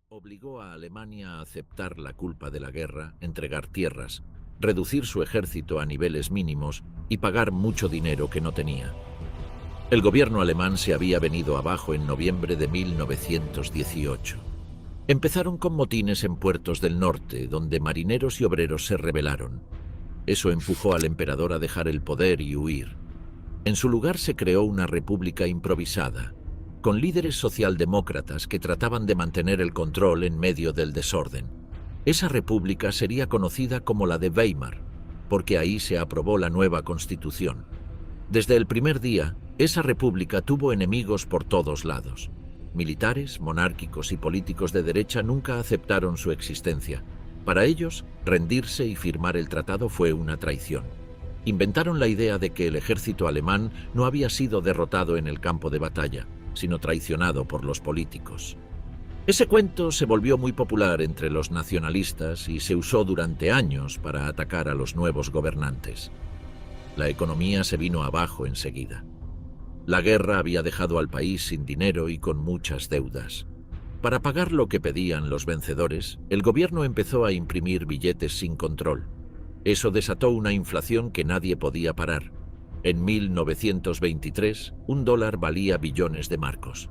obligó a Alemania a aceptar la culpa de la guerra, entregar tierras, reducir su ejército a niveles mínimos y pagar mucho dinero que no tenía. El gobierno alemán se había venido abajo en noviembre de 1918. Empezaron con motines en puertos del norte, donde marineros y obreros se rebelaron. Eso empujó al emperador a dejar el poder y huir. En su lugar se creó una república improvisada, con líderes socialdemócratas que trataban de mantener el control en medio del desorden. Esa república sería conocida como la de Weimar, porque ahí se aprobó la nueva constitución. Desde el primer día, esa república tuvo enemigos por todos lados. Militares, monárquicos y políticos de derecha nunca aceptaron su existencia. Para ellos, rendirse y firmar el tratado fue una traición. Inventaron la idea de que el ejército alemán no había sido derrotado en el campo de batalla, sino traicionado por los políticos. Ese cuento se volvió muy popular entre los nacionalistas y se usó durante años para atacar a los nuevos gobernantes. La economía se vino abajo enseguida. La guerra había dejado al país sin dinero y con muchas deudas. Para pagar lo que pedían los vencedores, el gobierno empezó a imprimir billetes sin control. Eso desató una inflación que nadie podía parar. En 1923, un dólar valía billones de marcos.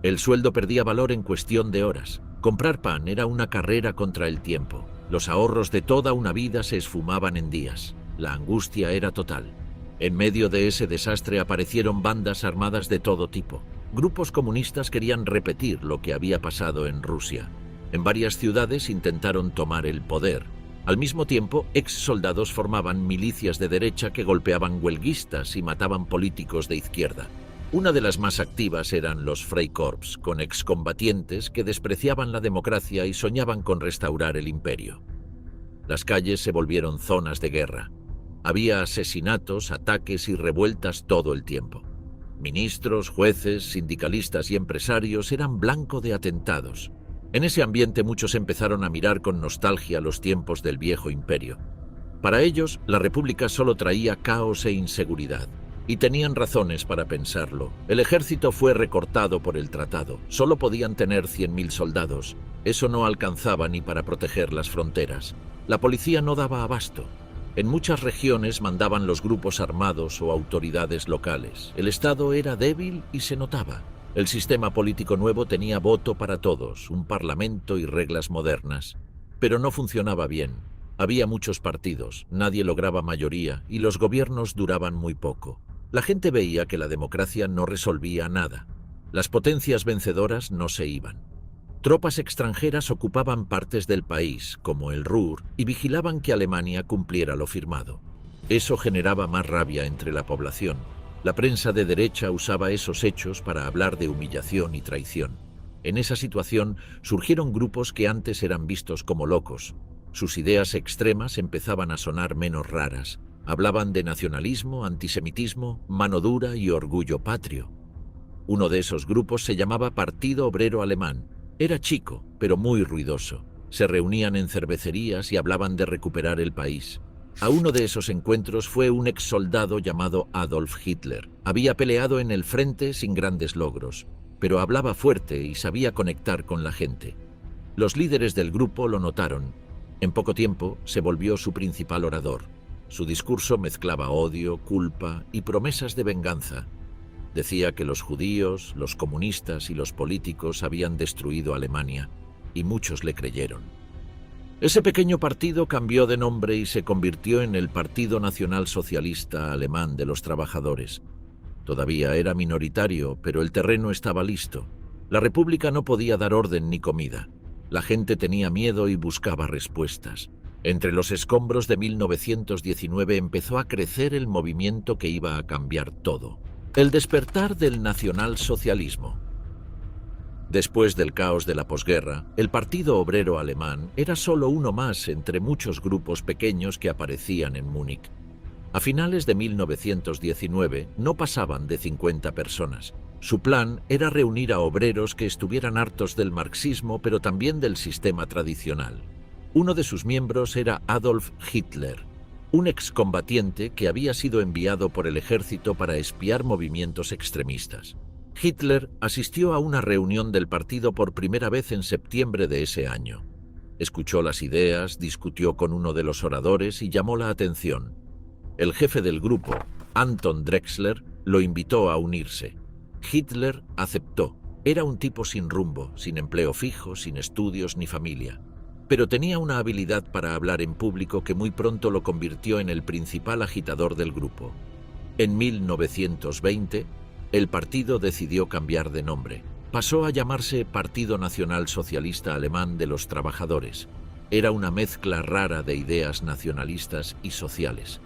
El sueldo perdía valor en cuestión de horas. Comprar pan era una carrera contra el tiempo. Los ahorros de toda una vida se esfumaban en días. La angustia era total. En medio de ese desastre aparecieron bandas armadas de todo tipo. Grupos comunistas querían repetir lo que había pasado en Rusia. En varias ciudades intentaron tomar el poder. Al mismo tiempo, ex soldados formaban milicias de derecha que golpeaban huelguistas y mataban políticos de izquierda. Una de las más activas eran los Freikorps, con excombatientes que despreciaban la democracia y soñaban con restaurar el imperio. Las calles se volvieron zonas de guerra. Había asesinatos, ataques y revueltas todo el tiempo. Ministros, jueces, sindicalistas y empresarios eran blanco de atentados. En ese ambiente muchos empezaron a mirar con nostalgia los tiempos del viejo imperio. Para ellos, la república solo traía caos e inseguridad. Y tenían razones para pensarlo. El ejército fue recortado por el tratado. Solo podían tener 100.000 soldados. Eso no alcanzaba ni para proteger las fronteras. La policía no daba abasto. En muchas regiones mandaban los grupos armados o autoridades locales. El Estado era débil y se notaba. El sistema político nuevo tenía voto para todos, un parlamento y reglas modernas. Pero no funcionaba bien. Había muchos partidos, nadie lograba mayoría y los gobiernos duraban muy poco. La gente veía que la democracia no resolvía nada. Las potencias vencedoras no se iban. Tropas extranjeras ocupaban partes del país, como el Ruhr, y vigilaban que Alemania cumpliera lo firmado. Eso generaba más rabia entre la población. La prensa de derecha usaba esos hechos para hablar de humillación y traición. En esa situación surgieron grupos que antes eran vistos como locos. Sus ideas extremas empezaban a sonar menos raras. Hablaban de nacionalismo, antisemitismo, mano dura y orgullo patrio. Uno de esos grupos se llamaba Partido Obrero Alemán. Era chico, pero muy ruidoso. Se reunían en cervecerías y hablaban de recuperar el país. A uno de esos encuentros fue un ex soldado llamado Adolf Hitler. Había peleado en el frente sin grandes logros, pero hablaba fuerte y sabía conectar con la gente. Los líderes del grupo lo notaron. En poco tiempo se volvió su principal orador. Su discurso mezclaba odio, culpa y promesas de venganza. Decía que los judíos, los comunistas y los políticos habían destruido Alemania, y muchos le creyeron. Ese pequeño partido cambió de nombre y se convirtió en el Partido Nacional Socialista Alemán de los Trabajadores. Todavía era minoritario, pero el terreno estaba listo. La república no podía dar orden ni comida. La gente tenía miedo y buscaba respuestas. Entre los escombros de 1919 empezó a crecer el movimiento que iba a cambiar todo. El despertar del nacionalsocialismo. Después del caos de la posguerra, el Partido Obrero Alemán era solo uno más entre muchos grupos pequeños que aparecían en Múnich. A finales de 1919 no pasaban de 50 personas. Su plan era reunir a obreros que estuvieran hartos del marxismo, pero también del sistema tradicional. Uno de sus miembros era Adolf Hitler, un excombatiente que había sido enviado por el ejército para espiar movimientos extremistas. Hitler asistió a una reunión del partido por primera vez en septiembre de ese año. Escuchó las ideas, discutió con uno de los oradores y llamó la atención. El jefe del grupo, Anton Drexler, lo invitó a unirse. Hitler aceptó. Era un tipo sin rumbo, sin empleo fijo, sin estudios ni familia. Pero tenía una habilidad para hablar en público que muy pronto lo convirtió en el principal agitador del grupo. En 1920, el partido decidió cambiar de nombre. Pasó a llamarse Partido Nacional Socialista Alemán de los Trabajadores. Era una mezcla rara de ideas nacionalistas y sociales.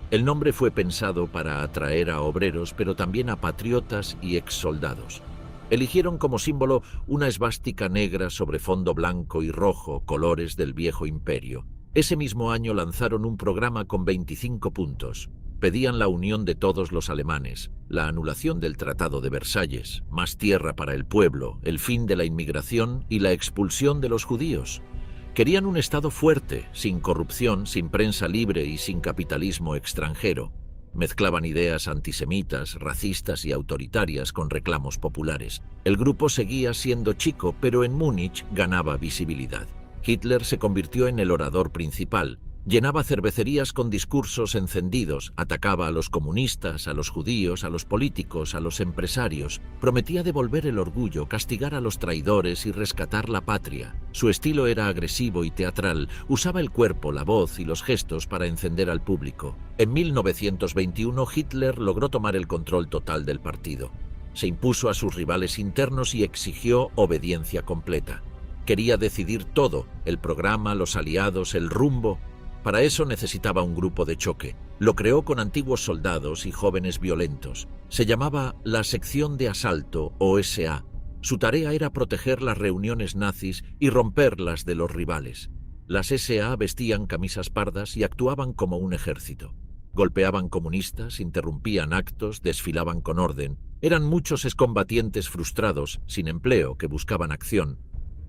El nombre fue pensado para atraer a obreros, pero también a patriotas y exsoldados. Eligieron como símbolo una esvástica negra sobre fondo blanco y rojo, colores del viejo imperio. Ese mismo año lanzaron un programa con 25 puntos. Pedían la unión de todos los alemanes, la anulación del Tratado de Versalles, más tierra para el pueblo, el fin de la inmigración y la expulsión de los judíos. Querían un Estado fuerte, sin corrupción, sin prensa libre y sin capitalismo extranjero. Mezclaban ideas antisemitas, racistas y autoritarias con reclamos populares. El grupo seguía siendo chico, pero en Múnich ganaba visibilidad. Hitler se convirtió en el orador principal. Llenaba cervecerías con discursos encendidos, atacaba a los comunistas, a los judíos, a los políticos, a los empresarios. Prometía devolver el orgullo, castigar a los traidores y rescatar la patria. Su estilo era agresivo y teatral, usaba el cuerpo, la voz y los gestos para encender al público. En 1921 Hitler logró tomar el control total del partido. Se impuso a sus rivales internos y exigió obediencia completa. Quería decidir todo, el programa, los aliados, el rumbo. Para eso necesitaba un grupo de choque. Lo creó con antiguos soldados y jóvenes violentos. Se llamaba la Sección de Asalto, o SA. Su tarea era proteger las reuniones nazis y romperlas de los rivales. Las SA vestían camisas pardas y actuaban como un ejército. Golpeaban comunistas, interrumpían actos, desfilaban con orden. Eran muchos excombatientes frustrados, sin empleo, que buscaban acción.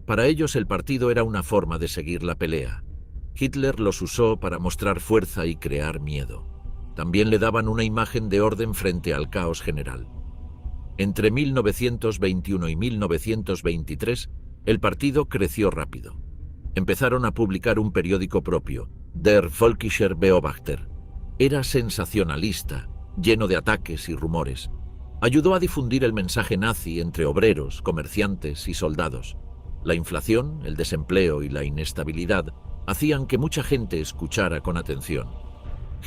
Para ellos el partido era una forma de seguir la pelea. Hitler los usó para mostrar fuerza y crear miedo. También le daban una imagen de orden frente al caos general. Entre 1921 y 1923, el partido creció rápido. Empezaron a publicar un periódico propio, Der Völkischer Beobachter. Era sensacionalista, lleno de ataques y rumores. Ayudó a difundir el mensaje nazi entre obreros, comerciantes y soldados. La inflación, el desempleo y la inestabilidad hacían que mucha gente escuchara con atención.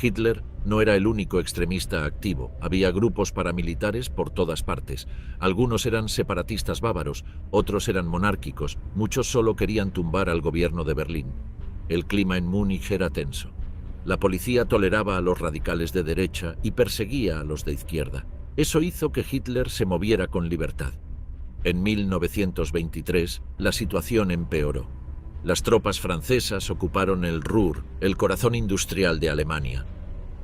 Hitler no era el único extremista activo. Había grupos paramilitares por todas partes. Algunos eran separatistas bávaros, otros eran monárquicos, muchos solo querían tumbar al gobierno de Berlín. El clima en Múnich era tenso. La policía toleraba a los radicales de derecha y perseguía a los de izquierda. Eso hizo que Hitler se moviera con libertad. En 1923, la situación empeoró. Las tropas francesas ocuparon el Ruhr, el corazón industrial de Alemania.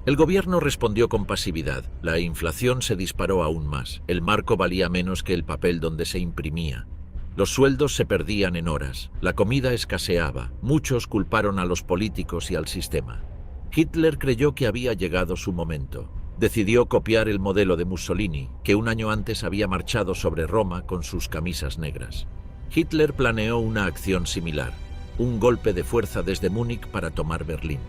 El gobierno respondió con pasividad. La inflación se disparó aún más. El marco valía menos que el papel donde se imprimía. Los sueldos se perdían en horas. La comida escaseaba. Muchos culparon a los políticos y al sistema. Hitler creyó que había llegado su momento. Decidió copiar el modelo de Mussolini, que un año antes había marchado sobre Roma con sus camisas negras. Hitler planeó una acción similar. Un golpe de fuerza desde Múnich para tomar Berlín.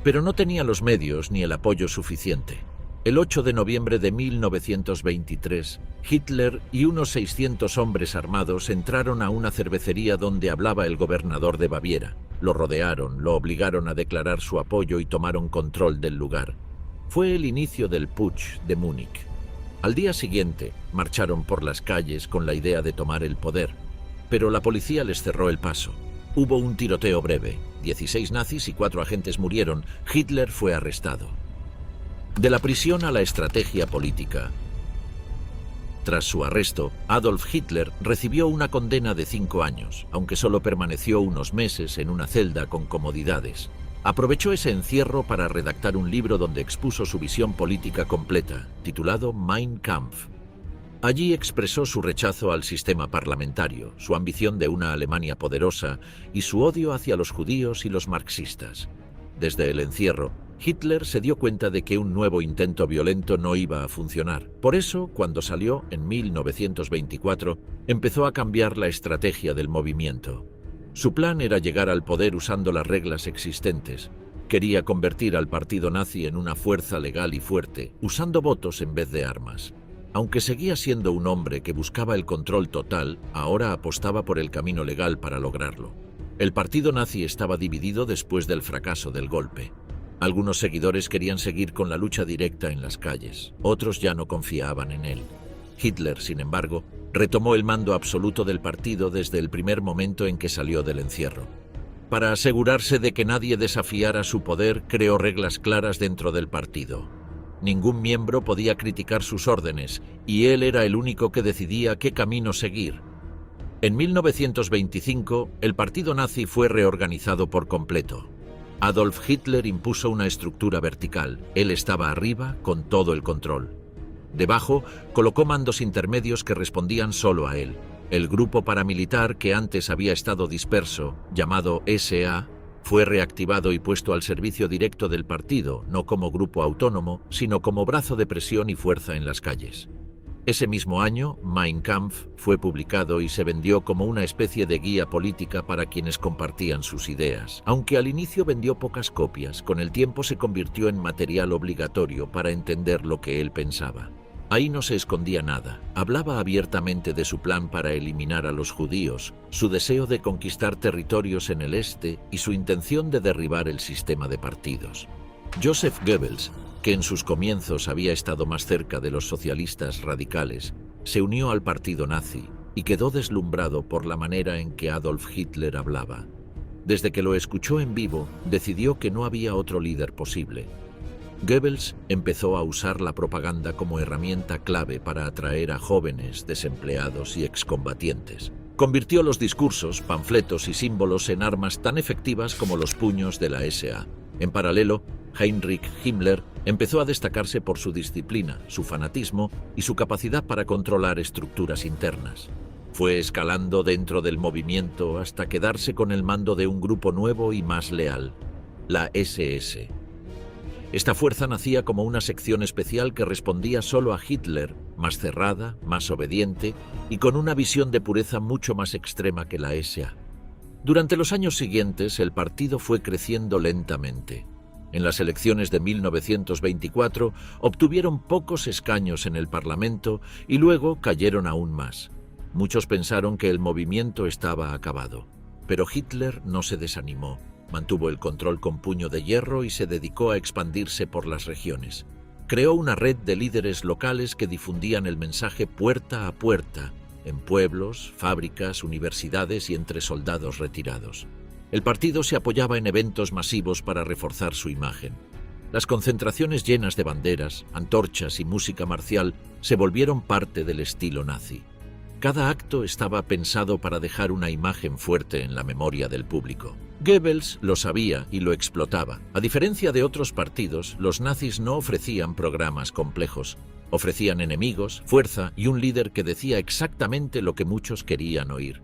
Pero no tenía los medios ni el apoyo suficiente. El 8 de noviembre de 1923, Hitler y unos 600 hombres armados entraron a una cervecería donde hablaba el gobernador de Baviera. Lo rodearon, lo obligaron a declarar su apoyo y tomaron control del lugar. Fue el inicio del Putsch de Múnich. Al día siguiente, marcharon por las calles con la idea de tomar el poder, pero la policía les cerró el paso. Hubo un tiroteo breve. 16 nazis y 4 agentes murieron. Hitler fue arrestado. De la prisión a la estrategia política. Tras su arresto, Adolf Hitler recibió una condena de 5 años, aunque solo permaneció unos meses en una celda con comodidades. Aprovechó ese encierro para redactar un libro donde expuso su visión política completa, titulado Mein Kampf. Allí expresó su rechazo al sistema parlamentario, su ambición de una Alemania poderosa y su odio hacia los judíos y los marxistas. Desde el encierro, Hitler se dio cuenta de que un nuevo intento violento no iba a funcionar. Por eso, cuando salió en 1924, empezó a cambiar la estrategia del movimiento. Su plan era llegar al poder usando las reglas existentes. Quería convertir al partido nazi en una fuerza legal y fuerte, usando votos en vez de armas. Aunque seguía siendo un hombre que buscaba el control total, ahora apostaba por el camino legal para lograrlo. El partido nazi estaba dividido después del fracaso del golpe. Algunos seguidores querían seguir con la lucha directa en las calles, otros ya no confiaban en él. Hitler, sin embargo, retomó el mando absoluto del partido desde el primer momento en que salió del encierro. Para asegurarse de que nadie desafiara su poder, creó reglas claras dentro del partido. Ningún miembro podía criticar sus órdenes, y él era el único que decidía qué camino seguir. En 1925, el partido nazi fue reorganizado por completo. Adolf Hitler impuso una estructura vertical. Él estaba arriba con todo el control. Debajo, colocó mandos intermedios que respondían solo a él. El grupo paramilitar que antes había estado disperso, llamado SA, fue reactivado y puesto al servicio directo del partido, no como grupo autónomo, sino como brazo de presión y fuerza en las calles. Ese mismo año, Mein Kampf fue publicado y se vendió como una especie de guía política para quienes compartían sus ideas. Aunque al inicio vendió pocas copias, con el tiempo se convirtió en material obligatorio para entender lo que él pensaba. Ahí no se escondía nada. Hablaba abiertamente de su plan para eliminar a los judíos, su deseo de conquistar territorios en el este y su intención de derribar el sistema de partidos. Joseph Goebbels, que en sus comienzos había estado más cerca de los socialistas radicales, se unió al partido nazi y quedó deslumbrado por la manera en que Adolf Hitler hablaba. Desde que lo escuchó en vivo, decidió que no había otro líder posible. Goebbels empezó a usar la propaganda como herramienta clave para atraer a jóvenes, desempleados y excombatientes. Convirtió los discursos, panfletos y símbolos en armas tan efectivas como los puños de la SA. En paralelo, Heinrich Himmler empezó a destacarse por su disciplina, su fanatismo y su capacidad para controlar estructuras internas. Fue escalando dentro del movimiento hasta quedarse con el mando de un grupo nuevo y más leal, la SS. Esta fuerza nacía como una sección especial que respondía solo a Hitler, más cerrada, más obediente y con una visión de pureza mucho más extrema que la SA. Durante los años siguientes, el partido fue creciendo lentamente. En las elecciones de 1924 obtuvieron pocos escaños en el Parlamento y luego cayeron aún más. Muchos pensaron que el movimiento estaba acabado, pero Hitler no se desanimó. Mantuvo el control con puño de hierro y se dedicó a expandirse por las regiones. Creó una red de líderes locales que difundían el mensaje puerta a puerta, en pueblos, fábricas, universidades y entre soldados retirados. El partido se apoyaba en eventos masivos para reforzar su imagen. Las concentraciones llenas de banderas, antorchas y música marcial se volvieron parte del estilo nazi. Cada acto estaba pensado para dejar una imagen fuerte en la memoria del público. Goebbels lo sabía y lo explotaba. A diferencia de otros partidos, los nazis no ofrecían programas complejos. Ofrecían enemigos, fuerza y un líder que decía exactamente lo que muchos querían oír.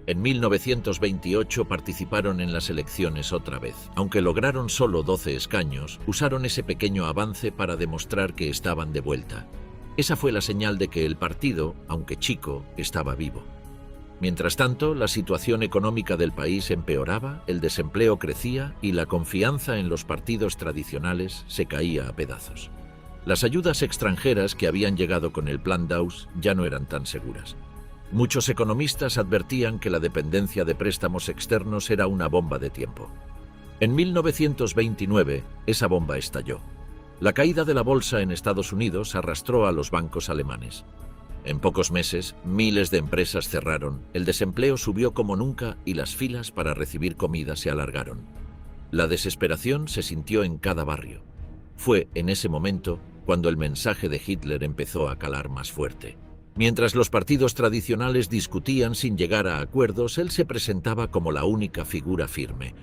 En 1928 participaron en las elecciones otra vez. Aunque lograron solo 12 escaños, usaron ese pequeño avance para demostrar que estaban de vuelta. Esa fue la señal de que el partido, aunque chico, estaba vivo. Mientras tanto, la situación económica del país empeoraba, el desempleo crecía y la confianza en los partidos tradicionales se caía a pedazos. Las ayudas extranjeras que habían llegado con el Plan Dawes ya no eran tan seguras. Muchos economistas advertían que la dependencia de préstamos externos era una bomba de tiempo. En 1929, esa bomba estalló. La caída de la bolsa en Estados Unidos arrastró a los bancos alemanes. En pocos meses, miles de empresas cerraron, el desempleo subió como nunca y las filas para recibir comida se alargaron. La desesperación se sintió en cada barrio. Fue en ese momento cuando el mensaje de Hitler empezó a calar más fuerte. Mientras los partidos tradicionales discutían sin llegar a acuerdos, él se presentaba como la única figura firme.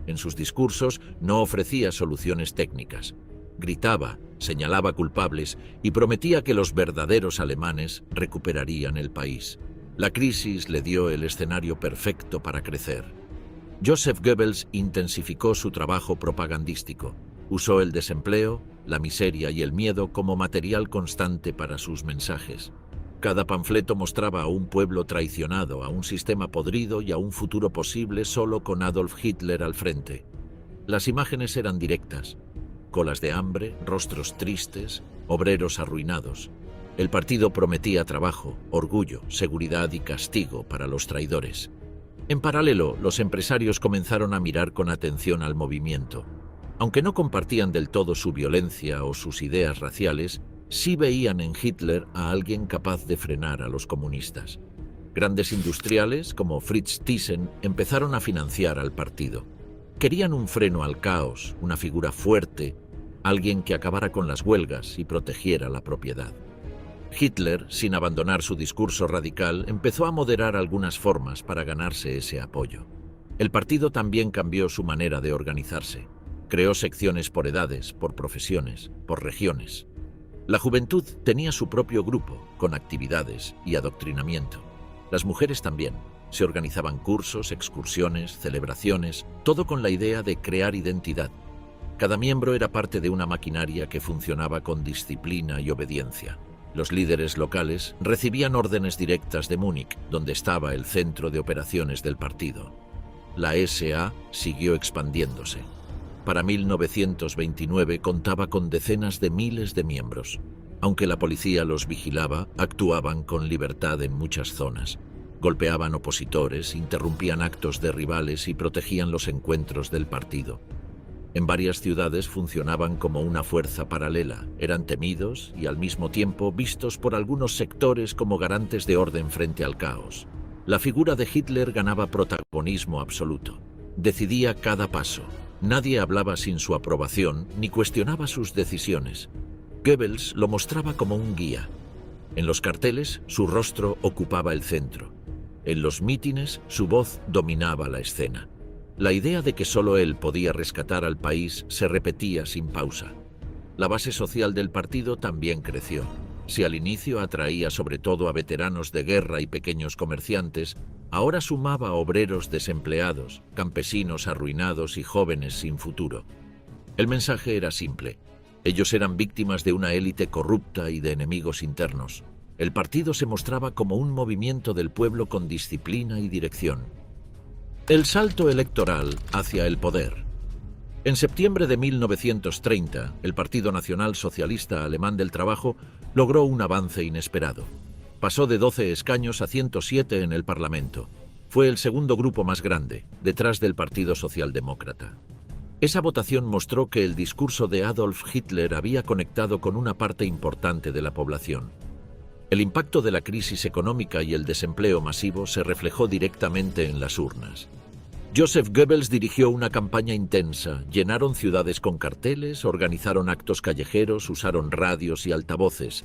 En sus discursos no ofrecía soluciones técnicas. Gritaba, señalaba culpables y prometía que los verdaderos alemanes recuperarían el país. La crisis le dio el escenario perfecto para crecer. Joseph Goebbels intensificó su trabajo propagandístico. Usó el desempleo, la miseria y el miedo como material constante para sus mensajes. Cada panfleto mostraba a un pueblo traicionado, a un sistema podrido y a un futuro posible solo con Adolf Hitler al frente. Las imágenes eran directas: colas de hambre, rostros tristes, obreros arruinados. El partido prometía trabajo, orgullo, seguridad y castigo para los traidores. En paralelo, los empresarios comenzaron a mirar con atención al movimiento. Aunque no compartían del todo su violencia o sus ideas raciales, sí veían en Hitler a alguien capaz de frenar a los comunistas. Grandes industriales, como Fritz Thyssen, empezaron a financiar al partido. Querían un freno al caos, una figura fuerte, alguien que acabara con las huelgas y protegiera la propiedad. Hitler, sin abandonar su discurso radical, empezó a moderar algunas formas para ganarse ese apoyo. El partido también cambió su manera de organizarse. Creó secciones por edades, por profesiones, por regiones. La juventud tenía su propio grupo, con actividades y adoctrinamiento. Las mujeres también. Se organizaban cursos, excursiones, celebraciones, todo con la idea de crear identidad. Cada miembro era parte de una maquinaria que funcionaba con disciplina y obediencia. Los líderes locales recibían órdenes directas de Múnich, donde estaba el centro de operaciones del partido. La SA siguió expandiéndose. Para 1929 contaba con decenas de miles de miembros. Aunque la policía los vigilaba, actuaban con libertad en muchas zonas. Golpeaban opositores, interrumpían actos de rivales y protegían los encuentros del partido. En varias ciudades funcionaban como una fuerza paralela, eran temidos y al mismo tiempo vistos por algunos sectores como garantes de orden frente al caos. La figura de Hitler ganaba protagonismo absoluto. Decidía cada paso. Nadie hablaba sin su aprobación ni cuestionaba sus decisiones. Goebbels lo mostraba como un guía. En los carteles, su rostro ocupaba el centro. En los mítines, su voz dominaba la escena. La idea de que solo él podía rescatar al país se repetía sin pausa. La base social del partido también creció. Si al inicio atraía sobre todo a veteranos de guerra y pequeños comerciantes, ahora sumaba a obreros desempleados, campesinos arruinados y jóvenes sin futuro. El mensaje era simple. Ellos eran víctimas de una élite corrupta y de enemigos internos. El partido se mostraba como un movimiento del pueblo con disciplina y dirección. El salto electoral hacia el poder. En septiembre de 1930, el Partido Nacional Socialista Alemán del Trabajo logró un avance inesperado. Pasó de 12 escaños a 107 en el Parlamento. Fue el segundo grupo más grande, detrás del Partido Socialdemócrata. Esa votación mostró que el discurso de Adolf Hitler había conectado con una parte importante de la población. El impacto de la crisis económica y el desempleo masivo se reflejó directamente en las urnas. Joseph Goebbels dirigió una campaña intensa, llenaron ciudades con carteles, organizaron actos callejeros, usaron radios y altavoces.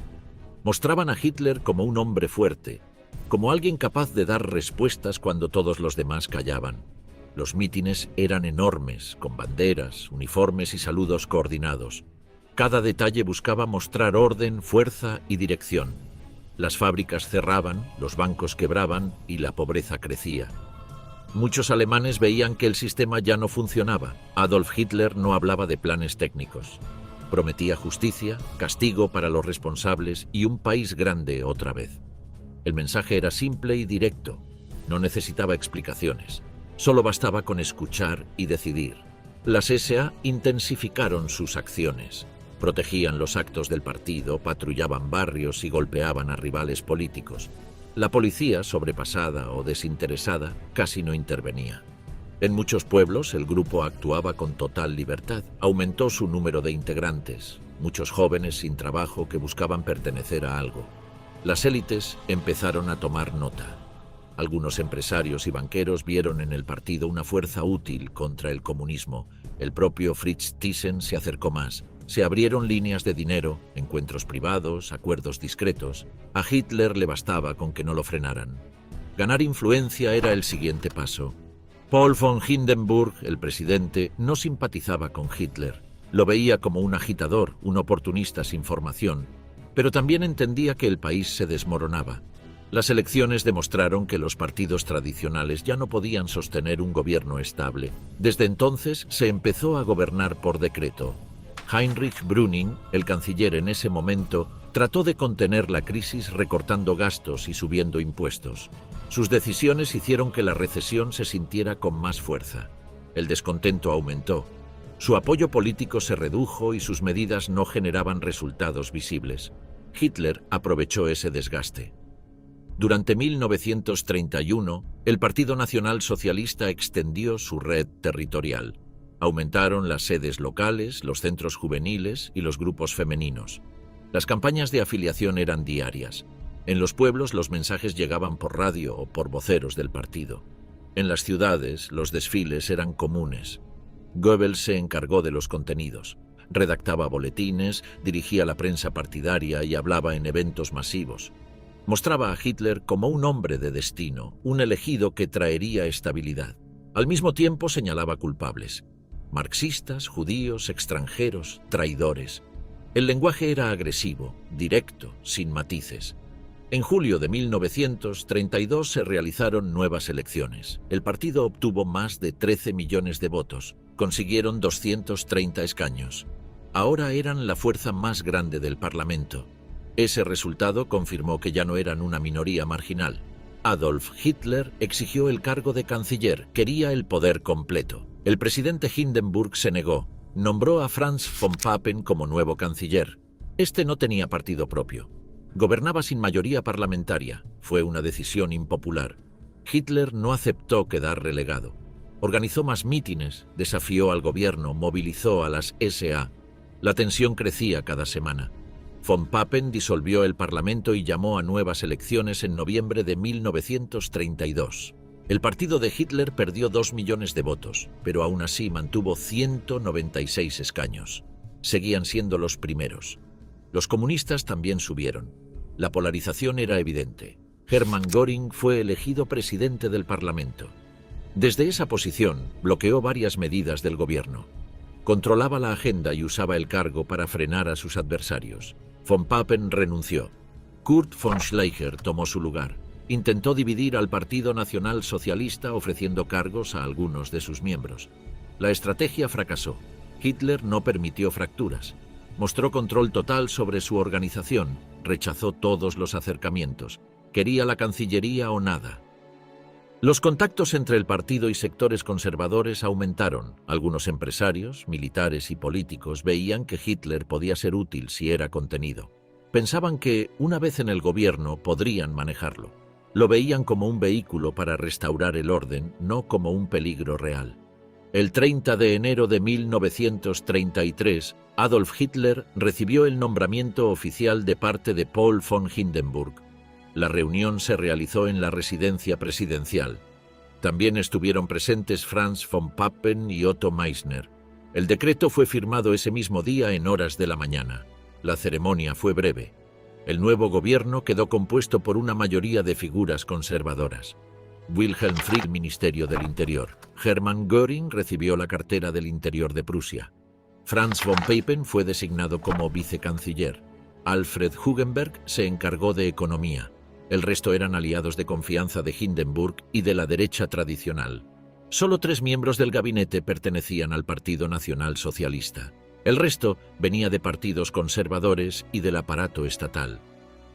Mostraban a Hitler como un hombre fuerte, como alguien capaz de dar respuestas cuando todos los demás callaban. Los mítines eran enormes, con banderas, uniformes y saludos coordinados. Cada detalle buscaba mostrar orden, fuerza y dirección. Las fábricas cerraban, los bancos quebraban y la pobreza crecía. Muchos alemanes veían que el sistema ya no funcionaba. Adolf Hitler no hablaba de planes técnicos. Prometía justicia, castigo para los responsables y un país grande otra vez. El mensaje era simple y directo. No necesitaba explicaciones. Solo bastaba con escuchar y decidir. Las SA intensificaron sus acciones. Protegían los actos del partido, patrullaban barrios y golpeaban a rivales políticos. La policía, sobrepasada o desinteresada, casi no intervenía. En muchos pueblos el grupo actuaba con total libertad. Aumentó su número de integrantes, muchos jóvenes sin trabajo que buscaban pertenecer a algo. Las élites empezaron a tomar nota. Algunos empresarios y banqueros vieron en el partido una fuerza útil contra el comunismo. El propio Fritz Thyssen se acercó más. Se abrieron líneas de dinero, encuentros privados, acuerdos discretos. A Hitler le bastaba con que no lo frenaran. Ganar influencia era el siguiente paso. Paul von Hindenburg, el presidente, no simpatizaba con Hitler. Lo veía como un agitador, un oportunista sin formación, pero también entendía que el país se desmoronaba. Las elecciones demostraron que los partidos tradicionales ya no podían sostener un gobierno estable. Desde entonces se empezó a gobernar por decreto. Heinrich Brüning, el canciller en ese momento, trató de contener la crisis recortando gastos y subiendo impuestos. Sus decisiones hicieron que la recesión se sintiera con más fuerza. El descontento aumentó. Su apoyo político se redujo y sus medidas no generaban resultados visibles. Hitler aprovechó ese desgaste. Durante 1931, el Partido Nacional Socialista extendió su red territorial. Aumentaron las sedes locales, los centros juveniles y los grupos femeninos. Las campañas de afiliación eran diarias. En los pueblos los mensajes llegaban por radio o por voceros del partido. En las ciudades los desfiles eran comunes. Goebbels se encargó de los contenidos. Redactaba boletines, dirigía la prensa partidaria y hablaba en eventos masivos. Mostraba a Hitler como un hombre de destino, un elegido que traería estabilidad. Al mismo tiempo señalaba culpables: marxistas, judíos, extranjeros, traidores. El lenguaje era agresivo, directo, sin matices. En julio de 1932 se realizaron nuevas elecciones. El partido obtuvo más de 13 millones de votos. Consiguieron 230 escaños. Ahora eran la fuerza más grande del Parlamento. Ese resultado confirmó que ya no eran una minoría marginal. Adolf Hitler exigió el cargo de canciller, quería el poder completo. El presidente Hindenburg se negó. Nombró a Franz von Papen como nuevo canciller. Este no tenía partido propio. Gobernaba sin mayoría parlamentaria. Fue una decisión impopular. Hitler no aceptó quedar relegado. Organizó más mítines, desafió al gobierno, movilizó a las SA. La tensión crecía cada semana. Von Papen disolvió el Parlamento y llamó a nuevas elecciones en noviembre de 1932. El partido de Hitler perdió 2 millones de votos, pero aún así mantuvo 196 escaños. Seguían siendo los primeros. Los comunistas también subieron. La polarización era evidente. Hermann Göring fue elegido presidente del Parlamento. Desde esa posición bloqueó varias medidas del gobierno. Controlaba la agenda y usaba el cargo para frenar a sus adversarios. Von Papen renunció. Kurt von Schleicher tomó su lugar. Intentó dividir al Partido Nacional Socialista ofreciendo cargos a algunos de sus miembros. La estrategia fracasó. Hitler no permitió fracturas. Mostró control total sobre su organización. Rechazó todos los acercamientos. Quería la Cancillería o nada. Los contactos entre el partido y sectores conservadores aumentaron. Algunos empresarios, militares y políticos veían que Hitler podía ser útil si era contenido. Pensaban que, una vez en el gobierno, podrían manejarlo. Lo veían como un vehículo para restaurar el orden, no como un peligro real. El 30 de enero de 1933, Adolf Hitler recibió el nombramiento oficial de parte de Paul von Hindenburg. La reunión se realizó en la residencia presidencial. También estuvieron presentes Franz von Papen y Otto Meissner. El decreto fue firmado ese mismo día en horas de la mañana. La ceremonia fue breve. El nuevo gobierno quedó compuesto por una mayoría de figuras conservadoras. Wilhelm Fried, Ministerio del Interior. Hermann Göring recibió la cartera del Interior de Prusia. Franz von Papen fue designado como vicecanciller. Alfred Hugenberg se encargó de economía. El resto eran aliados de confianza de Hindenburg y de la derecha tradicional. Solo 3 miembros del gabinete pertenecían al Partido Nacional Socialista. El resto venía de partidos conservadores y del aparato estatal.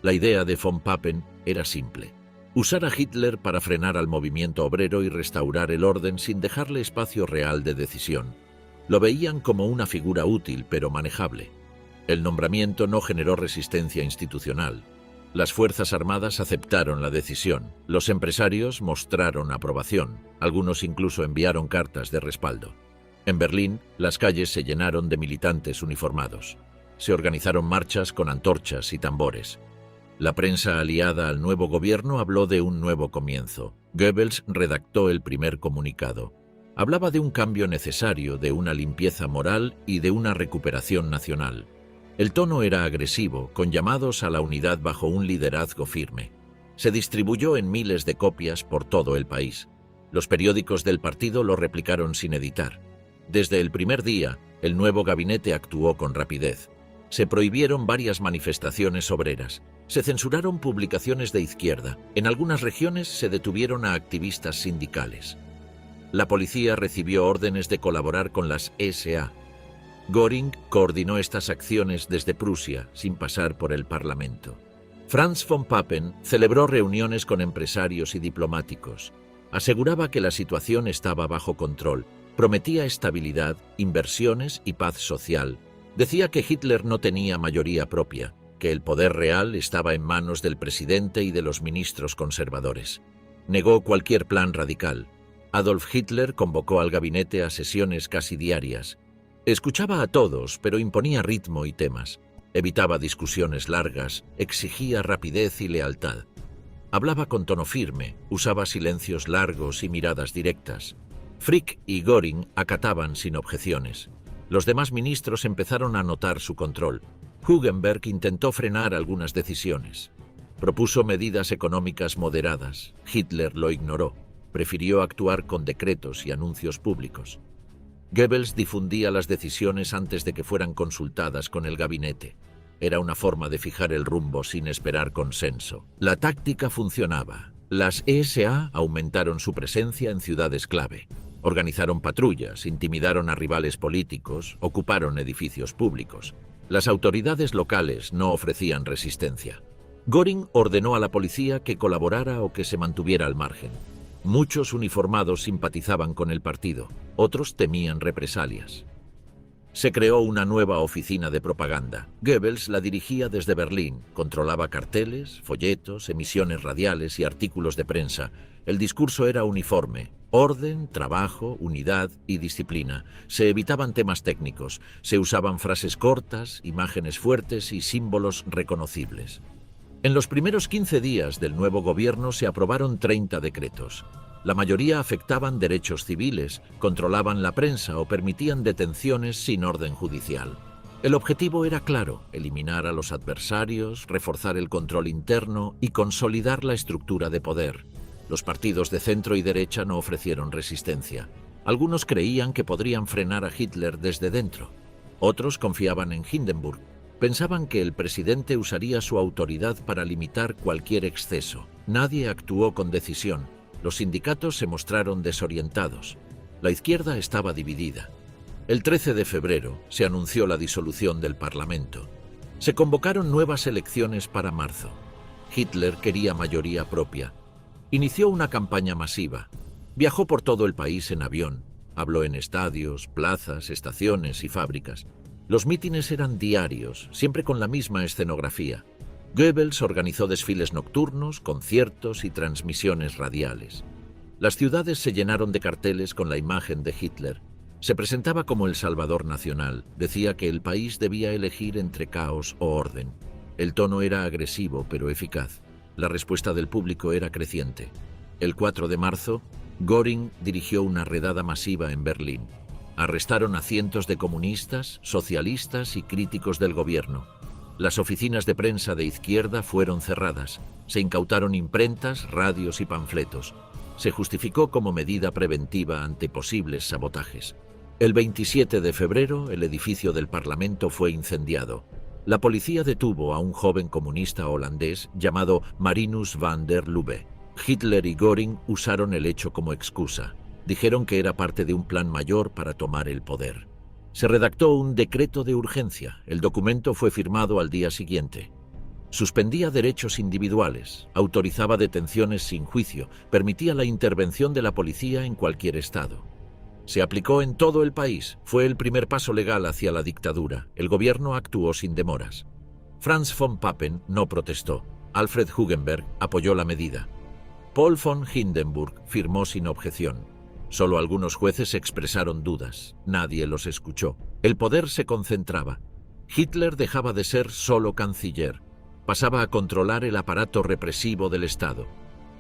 La idea de von Papen era simple: usar a Hitler para frenar al movimiento obrero y restaurar el orden sin dejarle espacio real de decisión. Lo veían como una figura útil pero manejable. El nombramiento no generó resistencia institucional. Las Fuerzas Armadas aceptaron la decisión. Los empresarios mostraron aprobación. Algunos incluso enviaron cartas de respaldo. En Berlín, las calles se llenaron de militantes uniformados. Se organizaron marchas con antorchas y tambores. La prensa aliada al nuevo gobierno habló de un nuevo comienzo. Goebbels redactó el primer comunicado. Hablaba de un cambio necesario, de una limpieza moral y de una recuperación nacional. El tono era agresivo, con llamados a la unidad bajo un liderazgo firme. Se distribuyó en miles de copias por todo el país. Los periódicos del partido lo replicaron sin editar. Desde el primer día, el nuevo gabinete actuó con rapidez. Se prohibieron varias manifestaciones obreras. Se censuraron publicaciones de izquierda. En algunas regiones se detuvieron a activistas sindicales. La policía recibió órdenes de colaborar con las SA. Göring coordinó estas acciones desde Prusia, sin pasar por el Parlamento. Franz von Papen celebró reuniones con empresarios y diplomáticos. Aseguraba que la situación estaba bajo control, prometía estabilidad, inversiones y paz social. Decía que Hitler no tenía mayoría propia, que el poder real estaba en manos del presidente y de los ministros conservadores. Negó cualquier plan radical. Adolf Hitler convocó al gabinete a sesiones casi diarias. Escuchaba a todos, pero imponía ritmo y temas. Evitaba discusiones largas, exigía rapidez y lealtad. Hablaba con tono firme, usaba silencios largos y miradas directas. Frick y Göring acataban sin objeciones. Los demás ministros empezaron a notar su control. Hugenberg intentó frenar algunas decisiones. Propuso medidas económicas moderadas. Hitler lo ignoró. Prefirió actuar con decretos y anuncios públicos. Goebbels difundía las decisiones antes de que fueran consultadas con el gabinete. Era una forma de fijar el rumbo sin esperar consenso. La táctica funcionaba. Las ESA aumentaron su presencia en ciudades clave. Organizaron patrullas, intimidaron a rivales políticos, ocuparon edificios públicos. Las autoridades locales no ofrecían resistencia. Göring ordenó a la policía que colaborara o que se mantuviera al margen. Muchos uniformados simpatizaban con el partido, otros temían represalias. Se creó una nueva oficina de propaganda. Goebbels la dirigía desde Berlín, controlaba carteles, folletos, emisiones radiales y artículos de prensa. El discurso era uniforme: orden, trabajo, unidad y disciplina. Se evitaban temas técnicos, se usaban frases cortas, imágenes fuertes y símbolos reconocibles. En los primeros 15 días del nuevo gobierno se aprobaron 30 decretos. La mayoría afectaban derechos civiles, controlaban la prensa o permitían detenciones sin orden judicial. El objetivo era claro: eliminar a los adversarios, reforzar el control interno y consolidar la estructura de poder. Los partidos de centro y derecha no ofrecieron resistencia. Algunos creían que podrían frenar a Hitler desde dentro. Otros confiaban en Hindenburg. Pensaban que el presidente usaría su autoridad para limitar cualquier exceso. Nadie actuó con decisión. Los sindicatos se mostraron desorientados. La izquierda estaba dividida. El 13 de febrero se anunció la disolución del Parlamento. Se convocaron nuevas elecciones para marzo. Hitler quería mayoría propia. Inició una campaña masiva. Viajó por todo el país en avión. Habló en estadios, plazas, estaciones y fábricas. Los mítines eran diarios, siempre con la misma escenografía. Goebbels organizó desfiles nocturnos, conciertos y transmisiones radiales. Las ciudades se llenaron de carteles con la imagen de Hitler. Se presentaba como el salvador nacional. Decía que el país debía elegir entre caos o orden. El tono era agresivo pero eficaz. La respuesta del público era creciente. El 4 de marzo, Göring dirigió una redada masiva en Berlín. Arrestaron a cientos de comunistas, socialistas y críticos del gobierno. Las oficinas de prensa de izquierda fueron cerradas. Se incautaron imprentas, radios y panfletos. Se justificó como medida preventiva ante posibles sabotajes. El 27 de febrero, el edificio del Parlamento fue incendiado. La policía detuvo a un joven comunista holandés llamado Marinus van der Lubbe. Hitler y Göring usaron el hecho como excusa. Dijeron que era parte de un plan mayor para tomar el poder. Se redactó un decreto de urgencia. El documento fue firmado al día siguiente. Suspendía derechos individuales, autorizaba detenciones sin juicio, permitía la intervención de la policía en cualquier estado. Se aplicó en todo el país. Fue el primer paso legal hacia la dictadura. El gobierno actuó sin demoras. Franz von Papen no protestó. Alfred Hugenberg apoyó la medida. Paul von Hindenburg firmó sin objeción. Solo algunos jueces expresaron dudas. Nadie los escuchó. El poder se concentraba. Hitler dejaba de ser solo canciller. Pasaba a controlar el aparato represivo del Estado.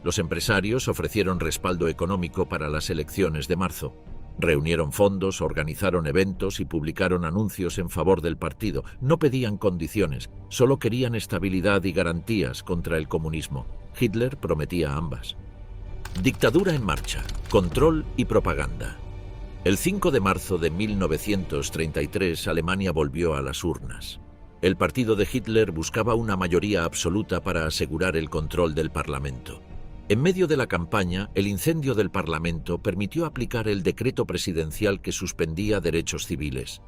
Los empresarios ofrecieron respaldo económico para las elecciones de marzo. Reunieron fondos, organizaron eventos y publicaron anuncios en favor del partido. No pedían condiciones, solo querían estabilidad y garantías contra el comunismo. Hitler prometía ambas. Dictadura en marcha, control y propaganda. El 5 de marzo de 1933, Alemania volvió a las urnas. El partido de Hitler buscaba una mayoría absoluta para asegurar el control del Parlamento. En medio de la campaña, el incendio del Parlamento permitió aplicar el decreto presidencial que suspendía derechos civiles.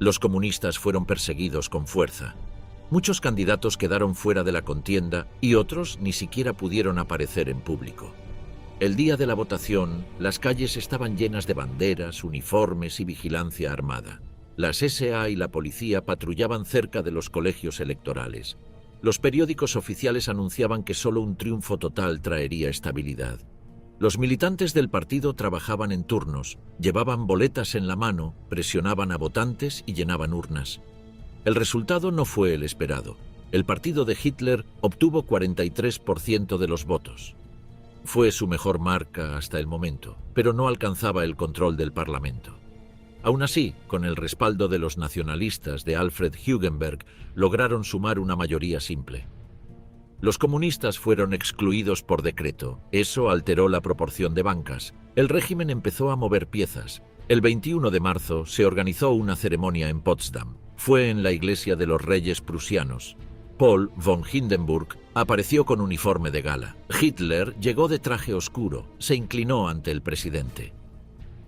Los comunistas fueron perseguidos con fuerza. Muchos candidatos quedaron fuera de la contienda y otros ni siquiera pudieron aparecer en público. El día de la votación, las calles estaban llenas de banderas, uniformes y vigilancia armada. Las SA y la policía patrullaban cerca de los colegios electorales. Los periódicos oficiales anunciaban que solo un triunfo total traería estabilidad. Los militantes del partido trabajaban en turnos, llevaban boletas en la mano, presionaban a votantes y llenaban urnas. El resultado no fue el esperado. El partido de Hitler obtuvo 43% de los votos. Fue su mejor marca hasta el momento, pero no alcanzaba el control del Parlamento. Aún así, con el respaldo de los nacionalistas de Alfred Hugenberg, lograron sumar una mayoría simple. Los comunistas fueron excluidos por decreto. Eso alteró la proporción de bancas. El régimen empezó a mover piezas. El 21 de marzo se organizó una ceremonia en Potsdam. Fue en la iglesia de los reyes prusianos. Paul von Hindenburg apareció con uniforme de gala. Hitler llegó de traje oscuro, se inclinó ante el presidente.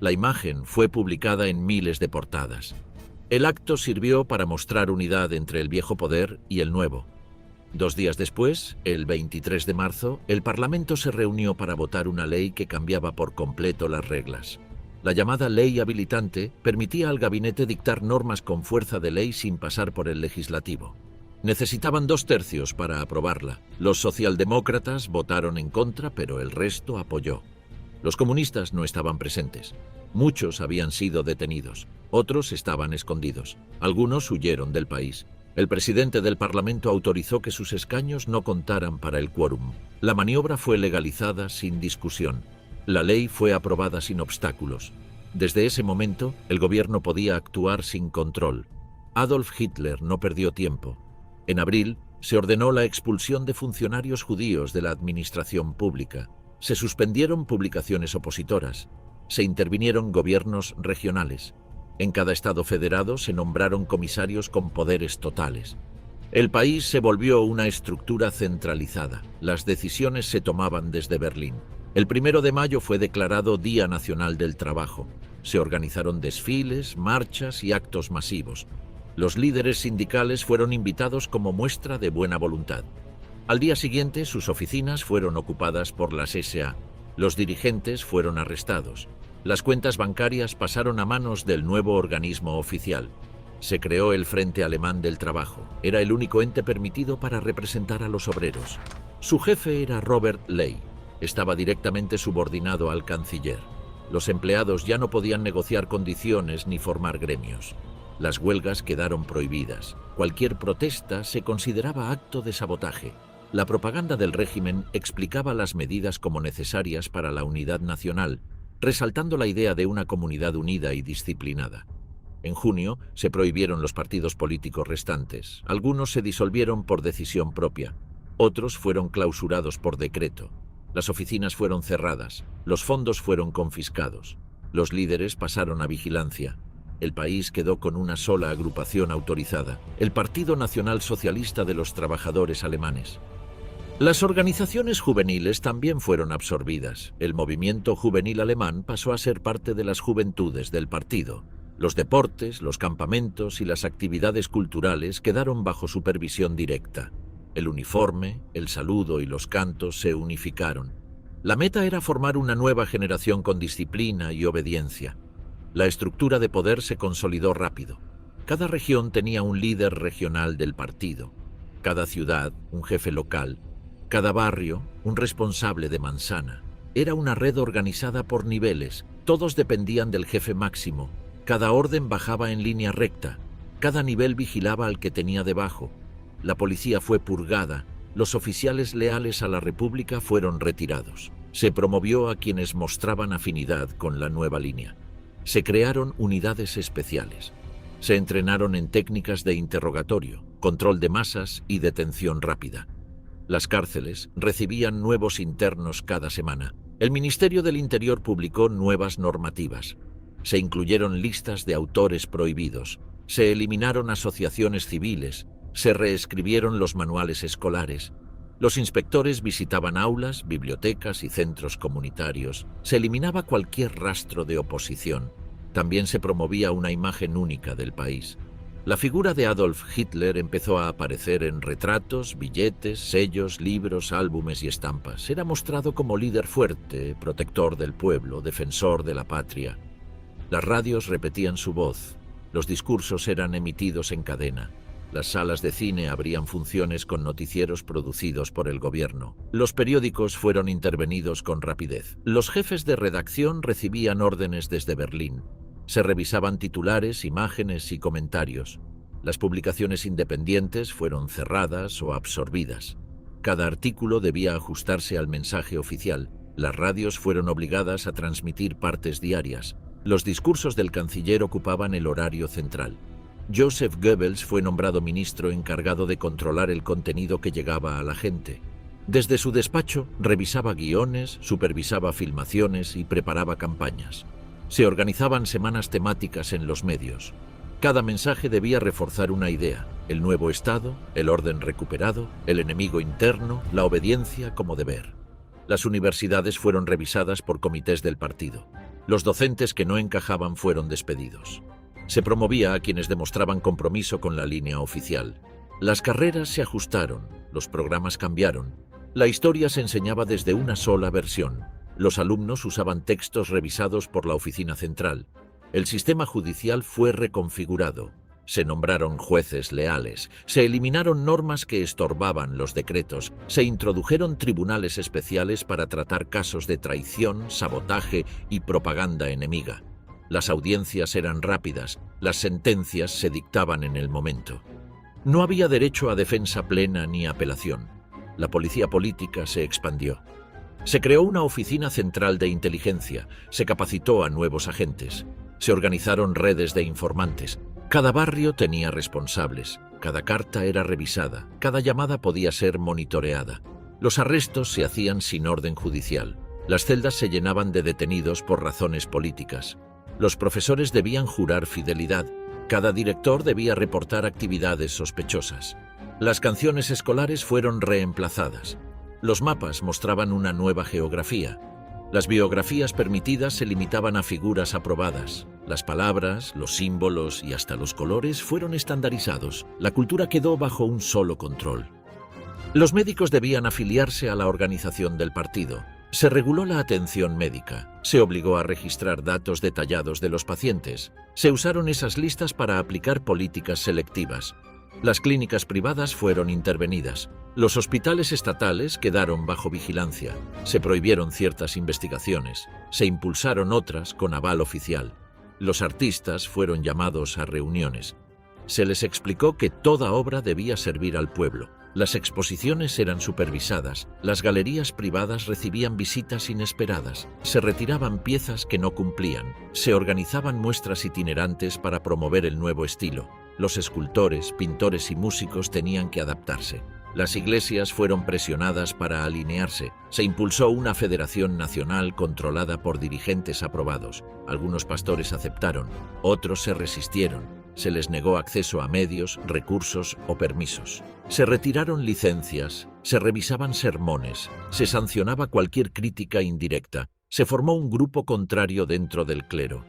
La imagen fue publicada en miles de portadas. El acto sirvió para mostrar unidad entre el viejo poder y el nuevo. 2 días después, el 23 de marzo, el Parlamento se reunió para votar una ley que cambiaba por completo las reglas. La llamada ley habilitante permitía al gabinete dictar normas con fuerza de ley sin pasar por el legislativo. Necesitaban 2/3 para aprobarla. Los socialdemócratas votaron en contra, pero el resto apoyó. Los comunistas no estaban presentes. Muchos habían sido detenidos. Otros estaban escondidos. Algunos huyeron del país. El presidente del Parlamento autorizó que sus escaños no contaran para el quórum. La maniobra fue legalizada sin discusión. La ley fue aprobada sin obstáculos. Desde ese momento, el gobierno podía actuar sin control. Adolf Hitler no perdió tiempo. En abril, se ordenó la expulsión de funcionarios judíos de la administración pública. Se suspendieron publicaciones opositoras. Se intervinieron gobiernos regionales. En cada estado federado se nombraron comisarios con poderes totales. El país se volvió una estructura centralizada. Las decisiones se tomaban desde Berlín. El 1 de mayo fue declarado Día Nacional del Trabajo. Se organizaron desfiles, marchas y actos masivos. Los líderes sindicales fueron invitados como muestra de buena voluntad. Al día siguiente, sus oficinas fueron ocupadas por las SA. Los dirigentes fueron arrestados. Las cuentas bancarias pasaron a manos del nuevo organismo oficial. Se creó el Frente Alemán del Trabajo. Era el único ente permitido para representar a los obreros. Su jefe era Robert Ley. Estaba directamente subordinado al canciller. Los empleados ya no podían negociar condiciones ni formar gremios. Las huelgas quedaron prohibidas. Cualquier protesta se consideraba acto de sabotaje. La propaganda del régimen explicaba las medidas como necesarias para la unidad nacional, resaltando la idea de una comunidad unida y disciplinada. En junio se prohibieron los partidos políticos restantes. Algunos se disolvieron por decisión propia. Otros fueron clausurados por decreto. Las oficinas fueron cerradas. Los fondos fueron confiscados. Los líderes pasaron a vigilancia. El país quedó con una sola agrupación autorizada, el Partido Nacional Socialista de los Trabajadores Alemanes. Las organizaciones juveniles también fueron absorbidas. El movimiento juvenil alemán pasó a ser parte de las juventudes del partido. Los deportes, los campamentos y las actividades culturales quedaron bajo supervisión directa. El uniforme, el saludo y los cantos se unificaron. La meta era formar una nueva generación con disciplina y obediencia. La estructura de poder se consolidó rápido. Cada región tenía un líder regional del partido. Cada ciudad, un jefe local. Cada barrio, un responsable de manzana. Era una red organizada por niveles. Todos dependían del jefe máximo. Cada orden bajaba en línea recta. Cada nivel vigilaba al que tenía debajo. La policía fue purgada. Los oficiales leales a la República fueron retirados. Se promovió a quienes mostraban afinidad con la nueva línea. Se crearon unidades especiales. Se entrenaron en técnicas de interrogatorio, control de masas y detención rápida. Las cárceles recibían nuevos internos cada semana. El Ministerio del Interior publicó nuevas normativas. Se incluyeron listas de autores prohibidos. Se eliminaron asociaciones civiles. Se reescribieron los manuales escolares. Los inspectores visitaban aulas, bibliotecas y centros comunitarios. Se eliminaba cualquier rastro de oposición. También se promovía una imagen única del país. La figura de Adolf Hitler empezó a aparecer en retratos, billetes, sellos, libros, álbumes y estampas. Era mostrado como líder fuerte, protector del pueblo, defensor de la patria. Las radios repetían su voz. Los discursos eran emitidos en cadena. Las salas de cine abrían funciones con noticieros producidos por el gobierno. Los periódicos fueron intervenidos con rapidez. Los jefes de redacción recibían órdenes desde Berlín. Se revisaban titulares, imágenes y comentarios. Las publicaciones independientes fueron cerradas o absorbidas. Cada artículo debía ajustarse al mensaje oficial. Las radios fueron obligadas a transmitir partes diarias. Los discursos del canciller ocupaban el horario central. Joseph Goebbels fue nombrado ministro encargado de controlar el contenido que llegaba a la gente. Desde su despacho, revisaba guiones, supervisaba filmaciones y preparaba campañas. Se organizaban semanas temáticas en los medios. Cada mensaje debía reforzar una idea: el nuevo Estado, el orden recuperado, el enemigo interno, la obediencia como deber. Las universidades fueron revisadas por comités del partido. Los docentes que no encajaban fueron despedidos. Se promovía a quienes demostraban compromiso con la línea oficial. Las carreras se ajustaron, los programas cambiaron. La historia se enseñaba desde una sola versión. Los alumnos usaban textos revisados por la oficina central. El sistema judicial fue reconfigurado. Se nombraron jueces leales, se eliminaron normas que estorbaban los decretos, se introdujeron tribunales especiales para tratar casos de traición, sabotaje y propaganda enemiga. Las audiencias eran rápidas, las sentencias se dictaban en el momento. No había derecho a defensa plena ni apelación. La policía política se expandió. Se creó una oficina central de inteligencia, se capacitó a nuevos agentes, se organizaron redes de informantes. Cada barrio tenía responsables, cada carta era revisada, cada llamada podía ser monitoreada. Los arrestos se hacían sin orden judicial. Las celdas se llenaban de detenidos por razones políticas. Los profesores debían jurar fidelidad. Cada director debía reportar actividades sospechosas. Las canciones escolares fueron reemplazadas. Los mapas mostraban una nueva geografía. Las biografías permitidas se limitaban a figuras aprobadas. Las palabras, los símbolos y hasta los colores fueron estandarizados. La cultura quedó bajo un solo control. Los médicos debían afiliarse a la organización del partido. Se reguló la atención médica. Se obligó a registrar datos detallados de los pacientes. Se usaron esas listas para aplicar políticas selectivas. Las clínicas privadas fueron intervenidas. Los hospitales estatales quedaron bajo vigilancia. Se prohibieron ciertas investigaciones. Se impulsaron otras con aval oficial. Los artistas fueron llamados a reuniones. Se les explicó que toda obra debía servir al pueblo. Las exposiciones eran supervisadas. Las galerías privadas recibían visitas inesperadas. Se retiraban piezas que no cumplían. Se organizaban muestras itinerantes para promover el nuevo estilo. Los escultores, pintores y músicos tenían que adaptarse. Las iglesias fueron presionadas para alinearse. Se impulsó una federación nacional controlada por dirigentes aprobados. Algunos pastores aceptaron, otros se resistieron. Se les negó acceso a medios, recursos o permisos. Se retiraron licencias, se revisaban sermones, se sancionaba cualquier crítica indirecta. Se formó un grupo contrario dentro del clero.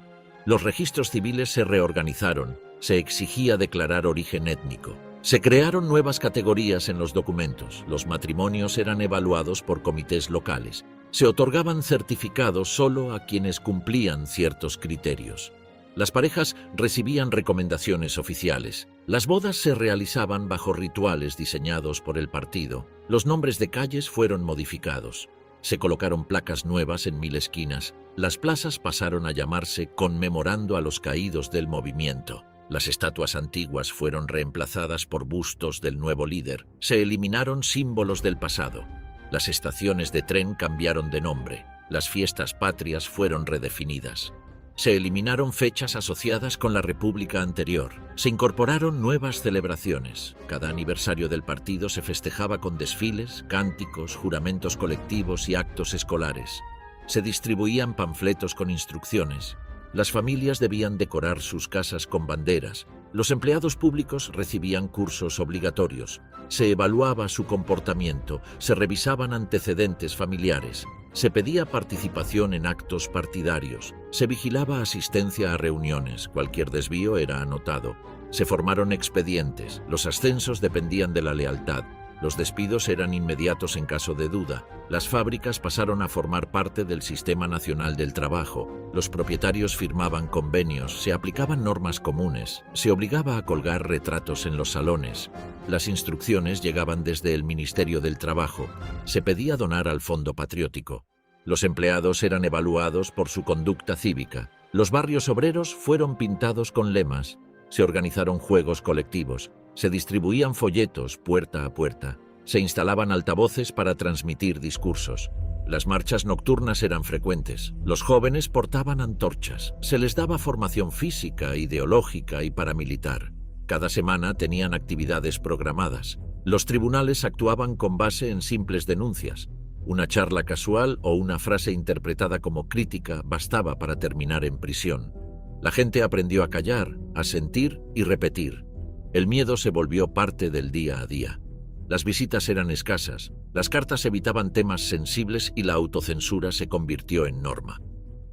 Los registros civiles se reorganizaron. Se exigía declarar origen étnico. Se crearon nuevas categorías en los documentos. Los matrimonios eran evaluados por comités locales. Se otorgaban certificados solo a quienes cumplían ciertos criterios. Las parejas recibían recomendaciones oficiales. Las bodas se realizaban bajo rituales diseñados por el partido. Los nombres de calles fueron modificados. Se colocaron placas nuevas en 1000 esquinas. Las plazas pasaron a llamarse conmemorando a los caídos del movimiento. Las estatuas antiguas fueron reemplazadas por bustos del nuevo líder. Se eliminaron símbolos del pasado. Las estaciones de tren cambiaron de nombre. Las fiestas patrias fueron redefinidas. Se eliminaron fechas asociadas con la república anterior. Se incorporaron nuevas celebraciones. Cada aniversario del partido se festejaba con desfiles, cánticos, juramentos colectivos y actos escolares. Se distribuían panfletos con instrucciones. Las familias debían decorar sus casas con banderas. Los empleados públicos recibían cursos obligatorios. Se evaluaba su comportamiento, se revisaban antecedentes familiares. Se pedía participación en actos partidarios, se vigilaba asistencia a reuniones, cualquier desvío era anotado, se formaron expedientes, los ascensos dependían de la lealtad, los despidos eran inmediatos en caso de duda, las fábricas pasaron a formar parte del Sistema Nacional del Trabajo, los propietarios firmaban convenios, se aplicaban normas comunes, se obligaba a colgar retratos en los salones, las instrucciones llegaban desde el Ministerio del Trabajo, se pedía donar al Fondo Patriótico. Los empleados eran evaluados por su conducta cívica, los barrios obreros fueron pintados con lemas, se organizaron juegos colectivos, se distribuían folletos puerta a puerta, se instalaban altavoces para transmitir discursos. Las marchas nocturnas eran frecuentes, los jóvenes portaban antorchas, se les daba formación física, ideológica y paramilitar. Cada semana tenían actividades programadas. Los tribunales actuaban con base en simples denuncias. Una charla casual o una frase interpretada como crítica bastaba para terminar en prisión. La gente aprendió a callar, a sentir y repetir. El miedo se volvió parte del día a día. Las visitas eran escasas, las cartas evitaban temas sensibles y la autocensura se convirtió en norma.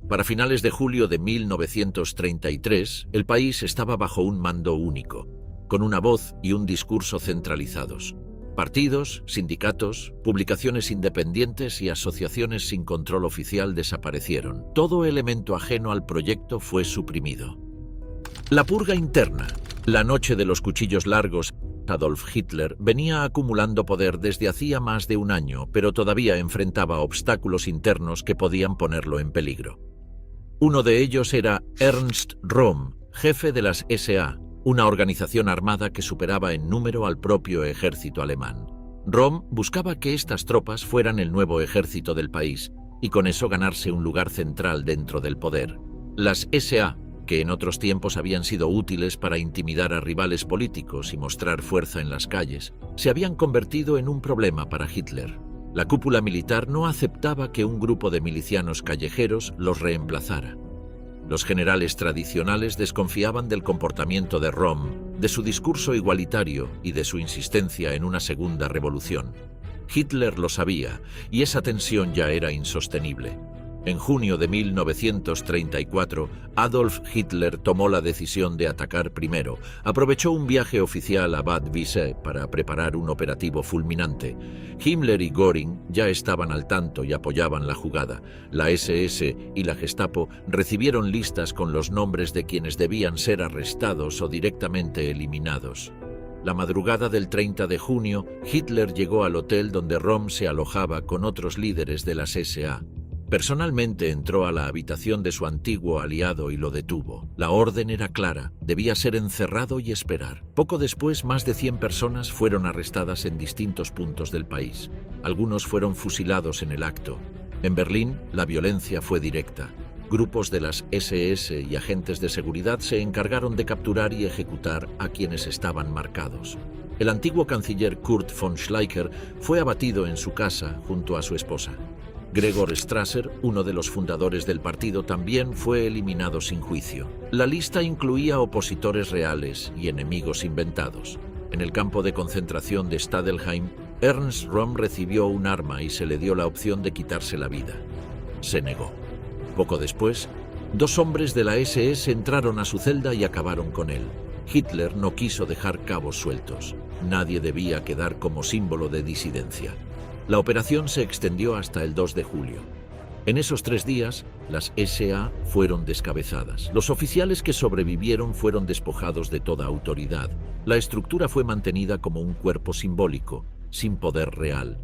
Para finales de julio de 1933, el país estaba bajo un mando único, con una voz y un discurso centralizados. Partidos, sindicatos, publicaciones independientes y asociaciones sin control oficial desaparecieron. Todo elemento ajeno al proyecto fue suprimido. La purga interna. La noche de los cuchillos largos, Adolf Hitler venía acumulando poder desde hacía más de un año, pero todavía enfrentaba obstáculos internos que podían ponerlo en peligro. Uno de ellos era Ernst Röhm, jefe de las SA, una organización armada que superaba en número al propio ejército alemán. Röhm buscaba que estas tropas fueran el nuevo ejército del país y con eso ganarse un lugar central dentro del poder. Las SA, que en otros tiempos habían sido útiles para intimidar a rivales políticos y mostrar fuerza en las calles, se habían convertido en un problema para Hitler. La cúpula militar no aceptaba que un grupo de milicianos callejeros los reemplazara. Los generales tradicionales desconfiaban del comportamiento de Röhm, de su discurso igualitario y de su insistencia en una segunda revolución. Hitler lo sabía, y esa tensión ya era insostenible. En junio de 1934, Adolf Hitler tomó la decisión de atacar primero. Aprovechó un viaje oficial a Bad Wiese para preparar un operativo fulminante. Himmler y Göring ya estaban al tanto y apoyaban la jugada. La SS y la Gestapo recibieron listas con los nombres de quienes debían ser arrestados o directamente eliminados. La madrugada del 30 de junio, Hitler llegó al hotel donde Röhm se alojaba con otros líderes de las SA. Personalmente entró a la habitación de su antiguo aliado y lo detuvo. La orden era clara, debía ser encerrado y esperar. Poco después, más de 100 personas fueron arrestadas en distintos puntos del país. Algunos fueron fusilados en el acto. En Berlín, la violencia fue directa. Grupos de las SS y agentes de seguridad se encargaron de capturar y ejecutar a quienes estaban marcados. El antiguo canciller Kurt von Schleicher fue abatido en su casa junto a su esposa. Gregor Strasser, uno de los fundadores del partido, también fue eliminado sin juicio. La lista incluía opositores reales y enemigos inventados. En el campo de concentración de Stadelheim, Ernst Röhm recibió un arma y se le dio la opción de quitarse la vida. Se negó. Poco después, 2 hombres de la SS entraron a su celda y acabaron con él. Hitler no quiso dejar cabos sueltos. Nadie debía quedar como símbolo de disidencia. La operación se extendió hasta el 2 de julio. En esos 3 días, las SA fueron descabezadas. Los oficiales que sobrevivieron fueron despojados de toda autoridad. La estructura fue mantenida como un cuerpo simbólico, sin poder real.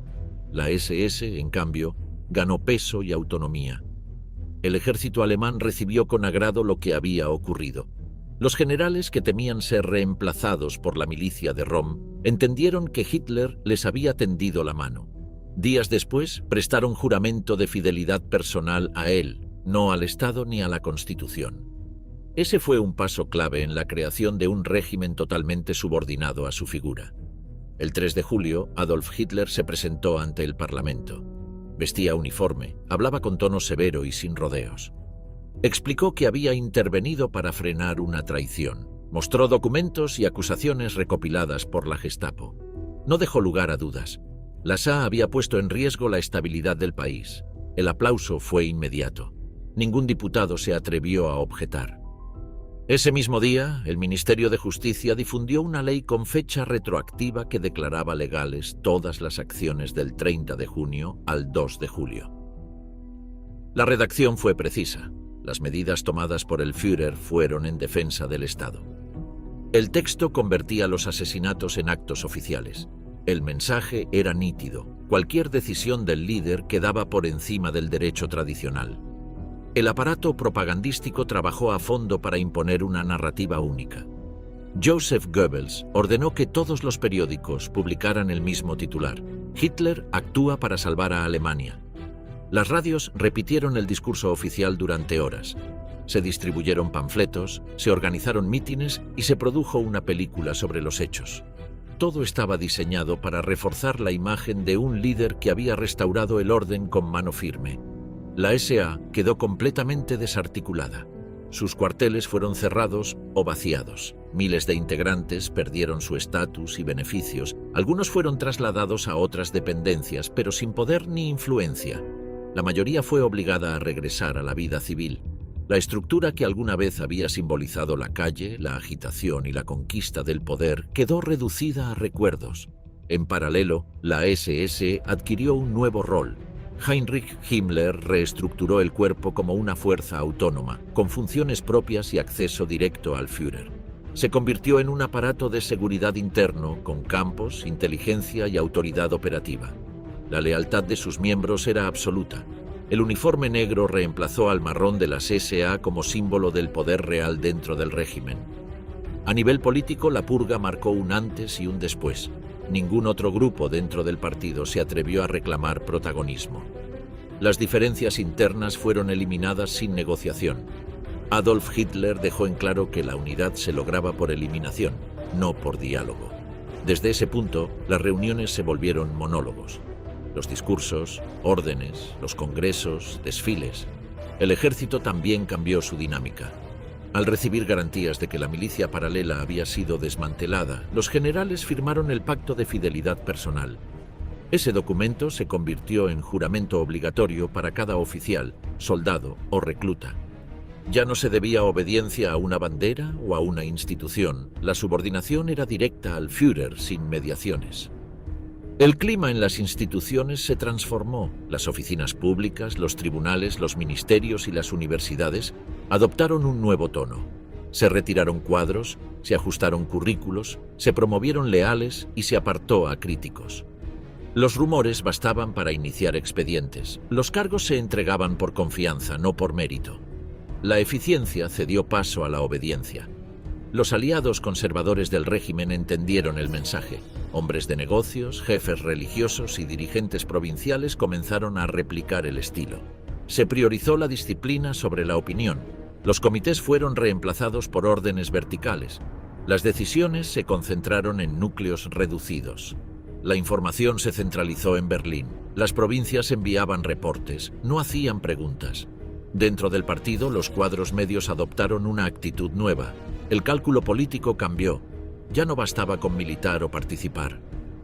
La SS, en cambio, ganó peso y autonomía. El ejército alemán recibió con agrado lo que había ocurrido. Los generales, que temían ser reemplazados por la milicia de Röhm, entendieron que Hitler les había tendido la mano. Días después, prestaron juramento de fidelidad personal a él, no al Estado ni a la Constitución. Ese fue un paso clave en la creación de un régimen totalmente subordinado a su figura. El 3 de julio, Adolf Hitler se presentó ante el Parlamento. Vestía uniforme, hablaba con tono severo y sin rodeos. Explicó que había intervenido para frenar una traición. Mostró documentos y acusaciones recopiladas por la Gestapo. No dejó lugar a dudas. La SA había puesto en riesgo la estabilidad del país. El aplauso fue inmediato. Ningún diputado se atrevió a objetar. Ese mismo día, el Ministerio de Justicia difundió una ley con fecha retroactiva que declaraba legales todas las acciones del 30 de junio al 2 de julio. La redacción fue precisa. Las medidas tomadas por el Führer fueron en defensa del Estado. El texto convertía los asesinatos en actos oficiales. El mensaje era nítido. Cualquier decisión del líder quedaba por encima del derecho tradicional. El aparato propagandístico trabajó a fondo para imponer una narrativa única. Joseph Goebbels ordenó que todos los periódicos publicaran el mismo titular: Hitler actúa para salvar a Alemania. Las radios repitieron el discurso oficial durante horas. Se distribuyeron panfletos, se organizaron mítines y se produjo una película sobre los hechos. Todo estaba diseñado para reforzar la imagen de un líder que había restaurado el orden con mano firme. La SA quedó completamente desarticulada. Sus cuarteles fueron cerrados o vaciados. Miles de integrantes perdieron su estatus y beneficios. Algunos fueron trasladados a otras dependencias, pero sin poder ni influencia. La mayoría fue obligada a regresar a la vida civil. La estructura que alguna vez había simbolizado la calle, la agitación y la conquista del poder quedó reducida a recuerdos. En paralelo, la SS adquirió un nuevo rol. Heinrich Himmler reestructuró el cuerpo como una fuerza autónoma, con funciones propias y acceso directo al Führer. Se convirtió en un aparato de seguridad interno, con campos, inteligencia y autoridad operativa. La lealtad de sus miembros era absoluta. El uniforme negro reemplazó al marrón de las SA como símbolo del poder real dentro del régimen. A nivel político, la purga marcó un antes y un después. Ningún otro grupo dentro del partido se atrevió a reclamar protagonismo. Las diferencias internas fueron eliminadas sin negociación. Adolf Hitler dejó en claro que la unidad se lograba por eliminación, no por diálogo. Desde ese punto, las reuniones se volvieron monólogos. Los discursos, órdenes, los congresos, desfiles. El ejército también cambió su dinámica. Al recibir garantías de que la milicia paralela había sido desmantelada, los generales firmaron el Pacto de Fidelidad Personal. Ese documento se convirtió en juramento obligatorio para cada oficial, soldado o recluta. Ya no se debía obediencia a una bandera o a una institución. La subordinación era directa al Führer sin mediaciones. El clima en las instituciones se transformó. Las oficinas públicas, los tribunales, los ministerios y las universidades adoptaron un nuevo tono. Se retiraron cuadros, se ajustaron currículos, se promovieron leales y se apartó a críticos. Los rumores bastaban para iniciar expedientes. Los cargos se entregaban por confianza, no por mérito. La eficiencia cedió paso a la obediencia. Los aliados conservadores del régimen entendieron el mensaje. Hombres de negocios, jefes religiosos y dirigentes provinciales comenzaron a replicar el estilo. Se priorizó la disciplina sobre la opinión. Los comités fueron reemplazados por órdenes verticales. Las decisiones se concentraron en núcleos reducidos. La información se centralizó en Berlín. Las provincias enviaban reportes, no hacían preguntas. Dentro del partido, los cuadros medios adoptaron una actitud nueva. El cálculo político cambió. Ya no bastaba con militar o participar.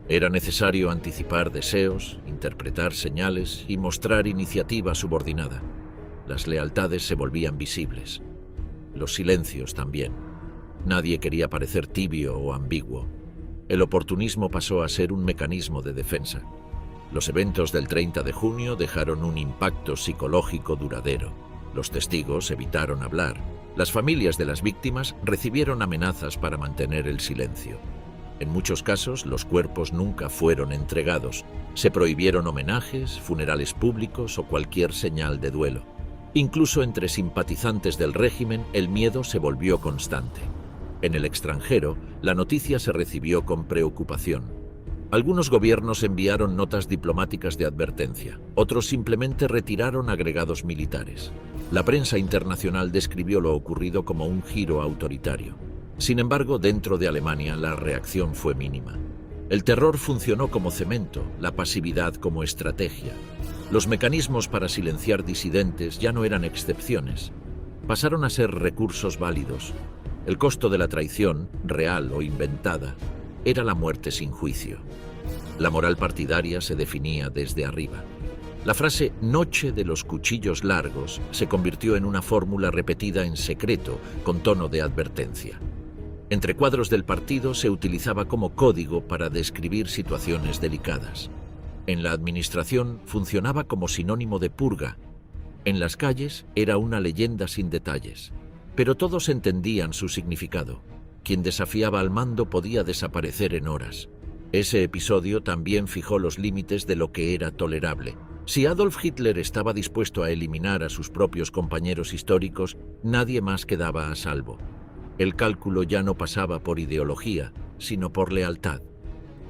Era necesario anticipar deseos, interpretar señales y mostrar iniciativa subordinada. Las lealtades se volvían visibles. Los silencios también. Nadie quería parecer tibio o ambiguo. El oportunismo pasó a ser un mecanismo de defensa. Los eventos del 30 de junio dejaron un impacto psicológico duradero. Los testigos evitaron hablar. Las familias de las víctimas recibieron amenazas para mantener el silencio. En muchos casos, los cuerpos nunca fueron entregados. Se prohibieron homenajes, funerales públicos o cualquier señal de duelo. Incluso entre simpatizantes del régimen, el miedo se volvió constante. En el extranjero, la noticia se recibió con preocupación. Algunos gobiernos enviaron notas diplomáticas de advertencia, otros simplemente retiraron agregados militares. La prensa internacional describió lo ocurrido como un giro autoritario. Sin embargo, dentro de Alemania la reacción fue mínima. El terror funcionó como cemento, la pasividad como estrategia. Los mecanismos para silenciar disidentes ya no eran excepciones. Pasaron a ser recursos válidos. El costo de la traición, real o inventada, era la muerte sin juicio. La moral partidaria se definía desde arriba. La frase «Noche de los cuchillos largos» se convirtió en una fórmula repetida en secreto, con tono de advertencia. Entre cuadros del partido se utilizaba como código para describir situaciones delicadas. En la administración funcionaba como sinónimo de purga. En las calles era una leyenda sin detalles. Pero todos entendían su significado. Quien desafiaba al mando podía desaparecer en horas. Ese episodio también fijó los límites de lo que era tolerable. Si Adolf Hitler estaba dispuesto a eliminar a sus propios compañeros históricos, nadie más quedaba a salvo. El cálculo ya no pasaba por ideología, sino por lealtad.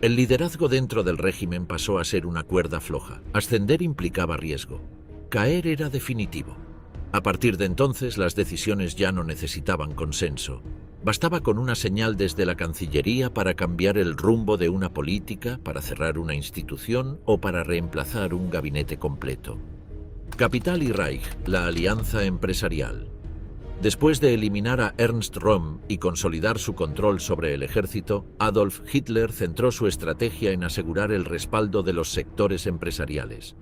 El liderazgo dentro del régimen pasó a ser una cuerda floja. Ascender implicaba riesgo. Caer era definitivo. A partir de entonces, las decisiones ya no necesitaban consenso. Bastaba con una señal desde la Cancillería para cambiar el rumbo de una política, para cerrar una institución o para reemplazar un gabinete completo. Capital y Reich, la alianza empresarial. Después de eliminar a Ernst Röhm y consolidar su control sobre el ejército, Adolf Hitler centró su estrategia en asegurar el respaldo de los sectores empresariales.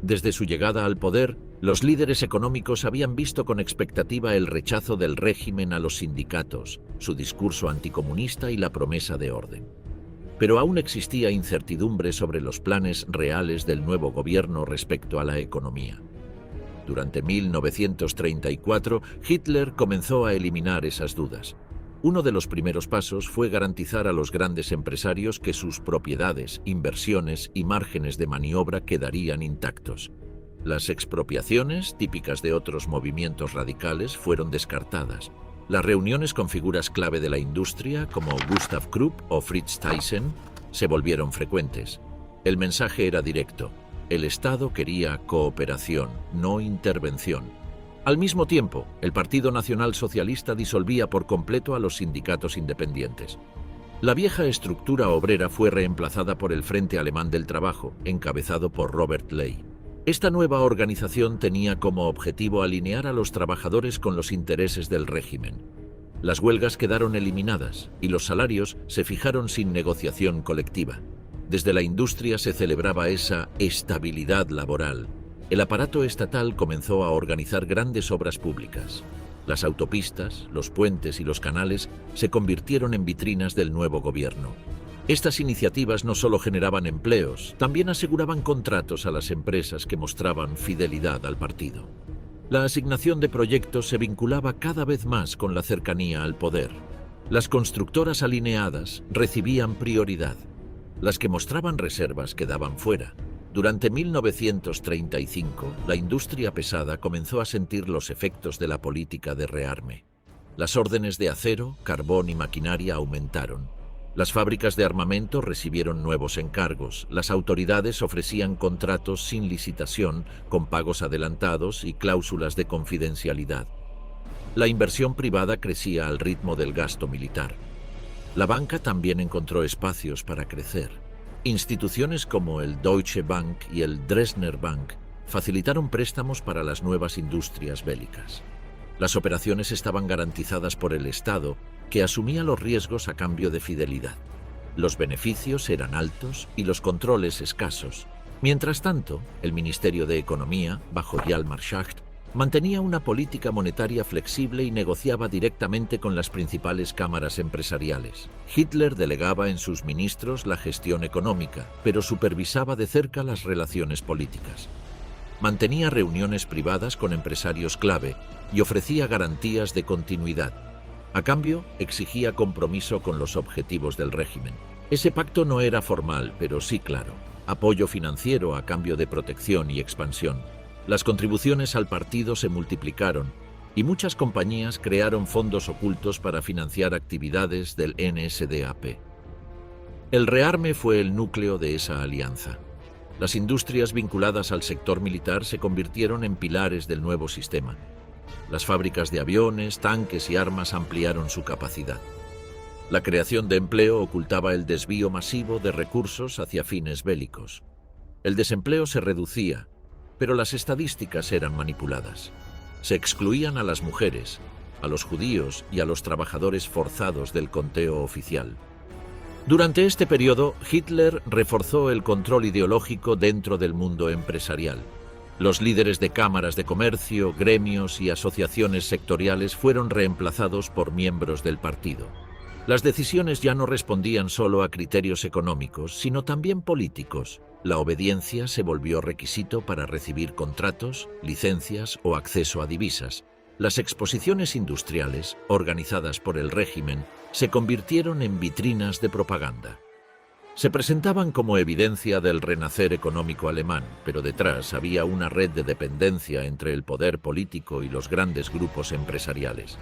Desde su llegada al poder, los líderes económicos habían visto con expectativa el rechazo del régimen a los sindicatos, su discurso anticomunista y la promesa de orden. Pero aún existía incertidumbre sobre los planes reales del nuevo gobierno respecto a la economía. Durante 1934, Hitler comenzó a eliminar esas dudas. Uno de los primeros pasos fue garantizar a los grandes empresarios que sus propiedades, inversiones y márgenes de maniobra quedarían intactos. Las expropiaciones, típicas de otros movimientos radicales, fueron descartadas. Las reuniones con figuras clave de la industria, como Gustav Krupp o Fritz Thyssen, se volvieron frecuentes. El mensaje era directo. El Estado quería cooperación, no intervención. Al mismo tiempo, el Partido Nacional Socialista disolvía por completo a los sindicatos independientes. La vieja estructura obrera fue reemplazada por el Frente Alemán del Trabajo, encabezado por Robert Ley. Esta nueva organización tenía como objetivo alinear a los trabajadores con los intereses del régimen. Las huelgas quedaron eliminadas y los salarios se fijaron sin negociación colectiva. Desde la industria se celebraba esa estabilidad laboral. El aparato estatal comenzó a organizar grandes obras públicas. Las autopistas, los puentes y los canales se convirtieron en vitrinas del nuevo gobierno. Estas iniciativas no solo generaban empleos, también aseguraban contratos a las empresas que mostraban fidelidad al partido. La asignación de proyectos se vinculaba cada vez más con la cercanía al poder. Las constructoras alineadas recibían prioridad. Las que mostraban reservas quedaban fuera. Durante 1935, la industria pesada comenzó a sentir los efectos de la política de rearme. Las órdenes de acero, carbón y maquinaria aumentaron. Las fábricas de armamento recibieron nuevos encargos. Las autoridades ofrecían contratos sin licitación, con pagos adelantados y cláusulas de confidencialidad. La inversión privada crecía al ritmo del gasto militar. La banca también encontró espacios para crecer. Instituciones como el Deutsche Bank y el Dresdner Bank facilitaron préstamos para las nuevas industrias bélicas. Las operaciones estaban garantizadas por el Estado, que asumía los riesgos a cambio de fidelidad. Los beneficios eran altos y los controles escasos. Mientras tanto, el Ministerio de Economía, bajo Hjalmar Schacht, mantenía una política monetaria flexible y negociaba directamente con las principales cámaras empresariales. Hitler delegaba en sus ministros la gestión económica, pero supervisaba de cerca las relaciones políticas. Mantenía reuniones privadas con empresarios clave y ofrecía garantías de continuidad. A cambio, exigía compromiso con los objetivos del régimen. Ese pacto no era formal, pero sí claro. Apoyo financiero a cambio de protección y expansión. Las contribuciones al partido se multiplicaron y muchas compañías crearon fondos ocultos para financiar actividades del NSDAP. El rearme fue el núcleo de esa alianza. Las industrias vinculadas al sector militar se convirtieron en pilares del nuevo sistema. Las fábricas de aviones, tanques y armas ampliaron su capacidad. La creación de empleo ocultaba el desvío masivo de recursos hacia fines bélicos. El desempleo se reducía, pero las estadísticas eran manipuladas. Se excluían a las mujeres, a los judíos y a los trabajadores forzados del conteo oficial. Durante este periodo, Hitler reforzó el control ideológico dentro del mundo empresarial. Los líderes de cámaras de comercio, gremios y asociaciones sectoriales fueron reemplazados por miembros del partido. Las decisiones ya no respondían solo a criterios económicos, sino también políticos. La obediencia se volvió requisito para recibir contratos, licencias o acceso a divisas. Las exposiciones industriales, organizadas por el régimen, se convirtieron en vitrinas de propaganda. Se presentaban como evidencia del renacer económico alemán, pero detrás había una red de dependencia entre el poder político y los grandes grupos empresariales.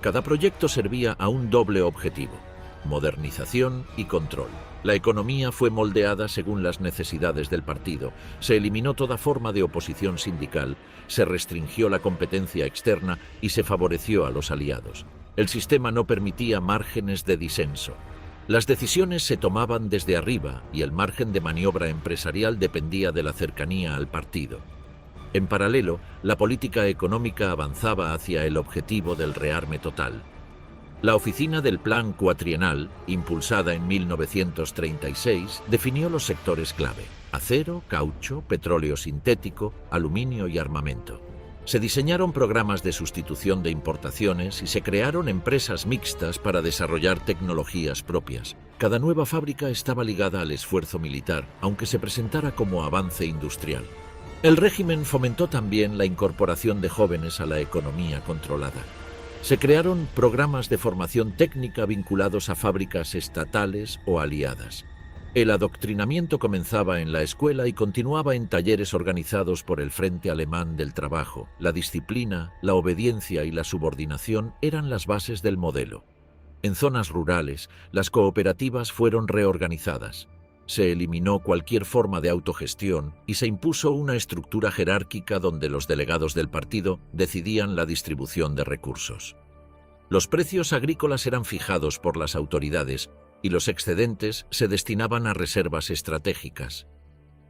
Cada proyecto servía a un doble objetivo: modernización y control. La economía fue moldeada según las necesidades del partido, se eliminó toda forma de oposición sindical, se restringió la competencia externa y se favoreció a los aliados. El sistema no permitía márgenes de disenso. Las decisiones se tomaban desde arriba y el margen de maniobra empresarial dependía de la cercanía al partido. En paralelo, la política económica avanzaba hacia el objetivo del rearme total. La oficina del Plan Cuatrienal, impulsada en 1936, definió los sectores clave: acero, caucho, petróleo sintético, aluminio y armamento. Se diseñaron programas de sustitución de importaciones y se crearon empresas mixtas para desarrollar tecnologías propias. Cada nueva fábrica estaba ligada al esfuerzo militar, aunque se presentara como avance industrial. El régimen fomentó también la incorporación de jóvenes a la economía controlada. Se crearon programas de formación técnica vinculados a fábricas estatales o aliadas. El adoctrinamiento comenzaba en la escuela y continuaba en talleres organizados por el Frente Alemán del Trabajo. La disciplina, la obediencia y la subordinación eran las bases del modelo. En zonas rurales, las cooperativas fueron reorganizadas. Se eliminó cualquier forma de autogestión y se impuso una estructura jerárquica donde los delegados del partido decidían la distribución de recursos. Los precios agrícolas eran fijados por las autoridades y los excedentes se destinaban a reservas estratégicas.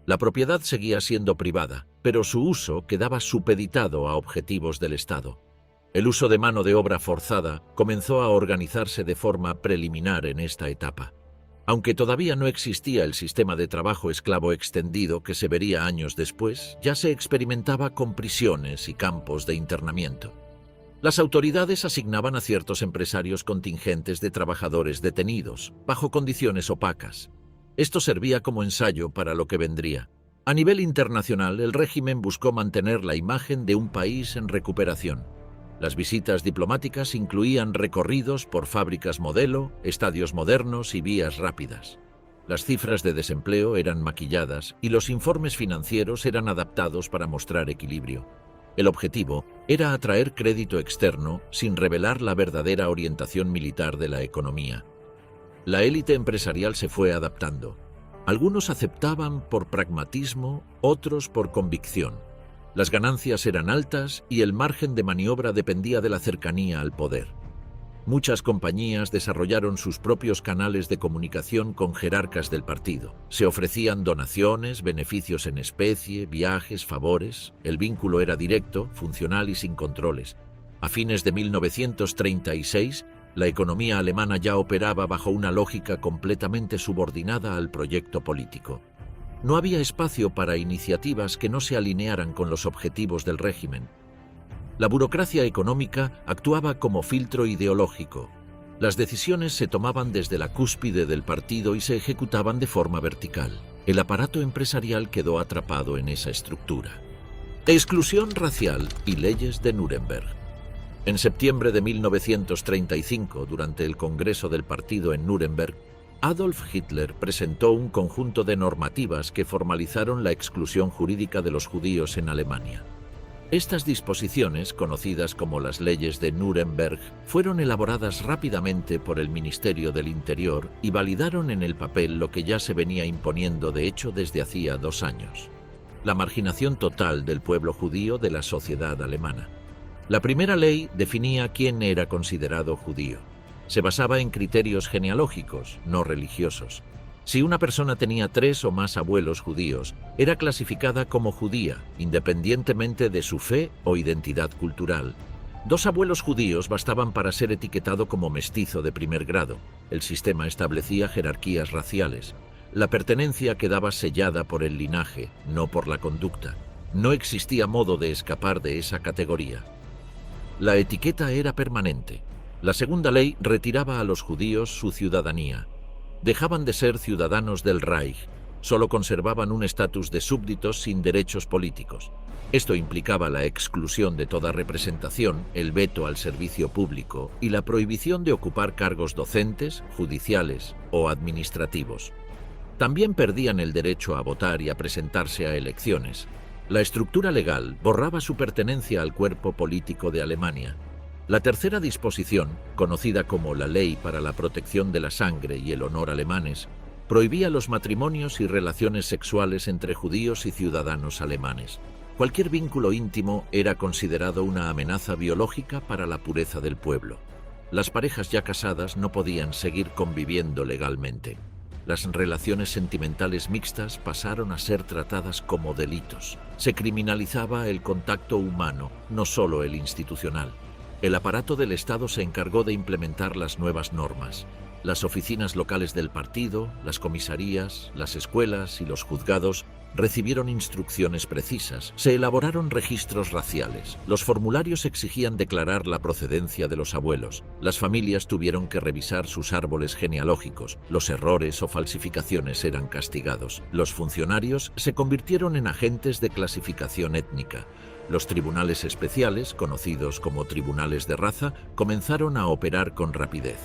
La propiedad seguía siendo privada, pero su uso quedaba supeditado a objetivos del Estado. El uso de mano de obra forzada comenzó a organizarse de forma preliminar en esta etapa. Aunque todavía no existía el sistema de trabajo esclavo extendido que se vería años después, ya se experimentaba con prisiones y campos de internamiento. Las autoridades asignaban a ciertos empresarios contingentes de trabajadores detenidos, bajo condiciones opacas. Esto servía como ensayo para lo que vendría. A nivel internacional, el régimen buscó mantener la imagen de un país en recuperación. Las visitas diplomáticas incluían recorridos por fábricas modelo, estadios modernos y vías rápidas. Las cifras de desempleo eran maquilladas y los informes financieros eran adaptados para mostrar equilibrio. El objetivo era atraer crédito externo sin revelar la verdadera orientación militar de la economía. La élite empresarial se fue adaptando. Algunos aceptaban por pragmatismo, otros por convicción. Las ganancias eran altas y el margen de maniobra dependía de la cercanía al poder. Muchas compañías desarrollaron sus propios canales de comunicación con jerarcas del partido. Se ofrecían donaciones, beneficios en especie, viajes, favores. El vínculo era directo, funcional y sin controles. A fines de 1936, la economía alemana ya operaba bajo una lógica completamente subordinada al proyecto político. No había espacio para iniciativas que no se alinearan con los objetivos del régimen. La burocracia económica actuaba como filtro ideológico. Las decisiones se tomaban desde la cúspide del partido y se ejecutaban de forma vertical. El aparato empresarial quedó atrapado en esa estructura. Exclusión racial y leyes de Nuremberg. En septiembre de 1935, durante el Congreso del Partido en Nuremberg, Adolf Hitler presentó un conjunto de normativas que formalizaron la exclusión jurídica de los judíos en Alemania. Estas disposiciones, conocidas como las leyes de Nuremberg, fueron elaboradas rápidamente por el Ministerio del Interior y validaron en el papel lo que ya se venía imponiendo de hecho desde hacía 2 años: la marginación total del pueblo judío de la sociedad alemana. La primera ley definía quién era considerado judío. Se basaba en criterios genealógicos, no religiosos. Si una persona tenía 3 o más abuelos judíos, era clasificada como judía, independientemente de su fe o identidad cultural. 2 abuelos judíos bastaban para ser etiquetado como mestizo de primer grado. El sistema establecía jerarquías raciales. La pertenencia quedaba sellada por el linaje, no por la conducta. No existía modo de escapar de esa categoría. La etiqueta era permanente. La segunda ley retiraba a los judíos su ciudadanía. Dejaban de ser ciudadanos del Reich, solo conservaban un estatus de súbditos sin derechos políticos. Esto implicaba la exclusión de toda representación, el veto al servicio público y la prohibición de ocupar cargos docentes, judiciales o administrativos. También perdían el derecho a votar y a presentarse a elecciones. La estructura legal borraba su pertenencia al cuerpo político de Alemania. La tercera disposición, conocida como la Ley para la Protección de la Sangre y el Honor alemanes, prohibía los matrimonios y relaciones sexuales entre judíos y ciudadanos alemanes. Cualquier vínculo íntimo era considerado una amenaza biológica para la pureza del pueblo. Las parejas ya casadas no podían seguir conviviendo legalmente. Las relaciones sentimentales mixtas pasaron a ser tratadas como delitos. Se criminalizaba el contacto humano, no solo el institucional. El aparato del Estado se encargó de implementar las nuevas normas. Las oficinas locales del partido, las comisarías, las escuelas y los juzgados recibieron instrucciones precisas. Se elaboraron registros raciales. Los formularios exigían declarar la procedencia de los abuelos. Las familias tuvieron que revisar sus árboles genealógicos. Los errores o falsificaciones eran castigados. Los funcionarios se convirtieron en agentes de clasificación étnica. Los tribunales especiales, conocidos como tribunales de raza, comenzaron a operar con rapidez.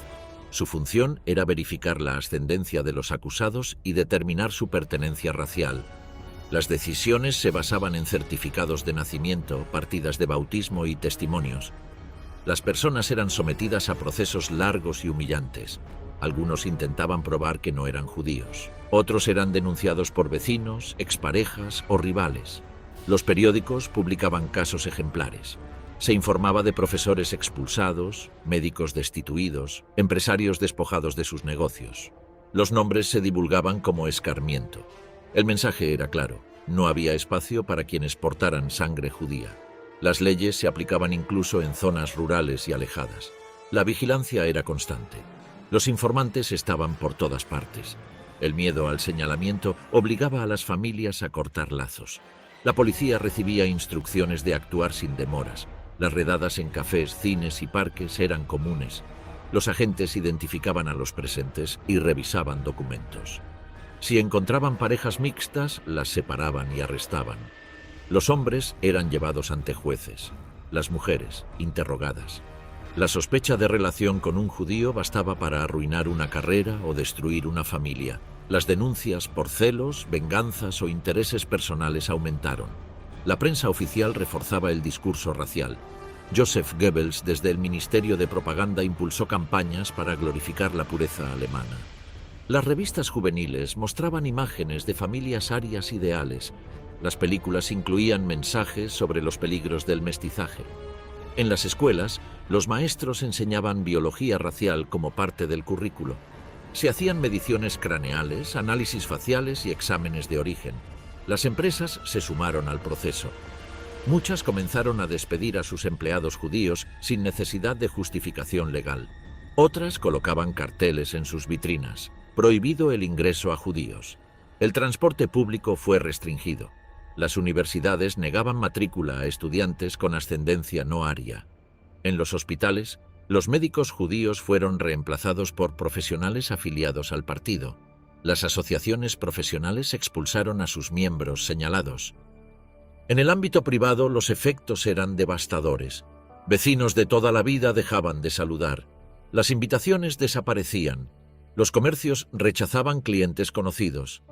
Su función era verificar la ascendencia de los acusados y determinar su pertenencia racial. Las decisiones se basaban en certificados de nacimiento, partidas de bautismo y testimonios. Las personas eran sometidas a procesos largos y humillantes. Algunos intentaban probar que no eran judíos. Otros eran denunciados por vecinos, exparejas o rivales. Los periódicos publicaban casos ejemplares. Se informaba de profesores expulsados, médicos destituidos, empresarios despojados de sus negocios. Los nombres se divulgaban como escarmiento. El mensaje era claro: no había espacio para quienes portaran sangre judía. Las leyes se aplicaban incluso en zonas rurales y alejadas. La vigilancia era constante. Los informantes estaban por todas partes. El miedo al señalamiento obligaba a las familias a cortar lazos. La policía recibía instrucciones de actuar sin demoras. Las redadas en cafés, cines y parques eran comunes. Los agentes identificaban a los presentes y revisaban documentos. Si encontraban parejas mixtas, las separaban y arrestaban. Los hombres eran llevados ante jueces, las mujeres interrogadas. La sospecha de relación con un judío bastaba para arruinar una carrera o destruir una familia. Las denuncias por celos, venganzas o intereses personales aumentaron. La prensa oficial reforzaba el discurso racial. Joseph Goebbels, desde el Ministerio de Propaganda, impulsó campañas para glorificar la pureza alemana. Las revistas juveniles mostraban imágenes de familias arias ideales. Las películas incluían mensajes sobre los peligros del mestizaje. En las escuelas, los maestros enseñaban biología racial como parte del currículo. Se hacían mediciones craneales, análisis faciales y exámenes de origen. Las empresas se sumaron al proceso. Muchas comenzaron a despedir a sus empleados judíos sin necesidad de justificación legal. Otras colocaban carteles en sus vitrinas: prohibido el ingreso a judíos. El transporte público fue restringido. Las universidades negaban matrícula a estudiantes con ascendencia no aria. En los hospitales, los médicos judíos fueron reemplazados por profesionales afiliados al partido. Las asociaciones profesionales expulsaron a sus miembros señalados. En el ámbito privado, los efectos eran devastadores. Vecinos de toda la vida dejaban de saludar. Las invitaciones desaparecían. Los comercios rechazaban clientes conocidos.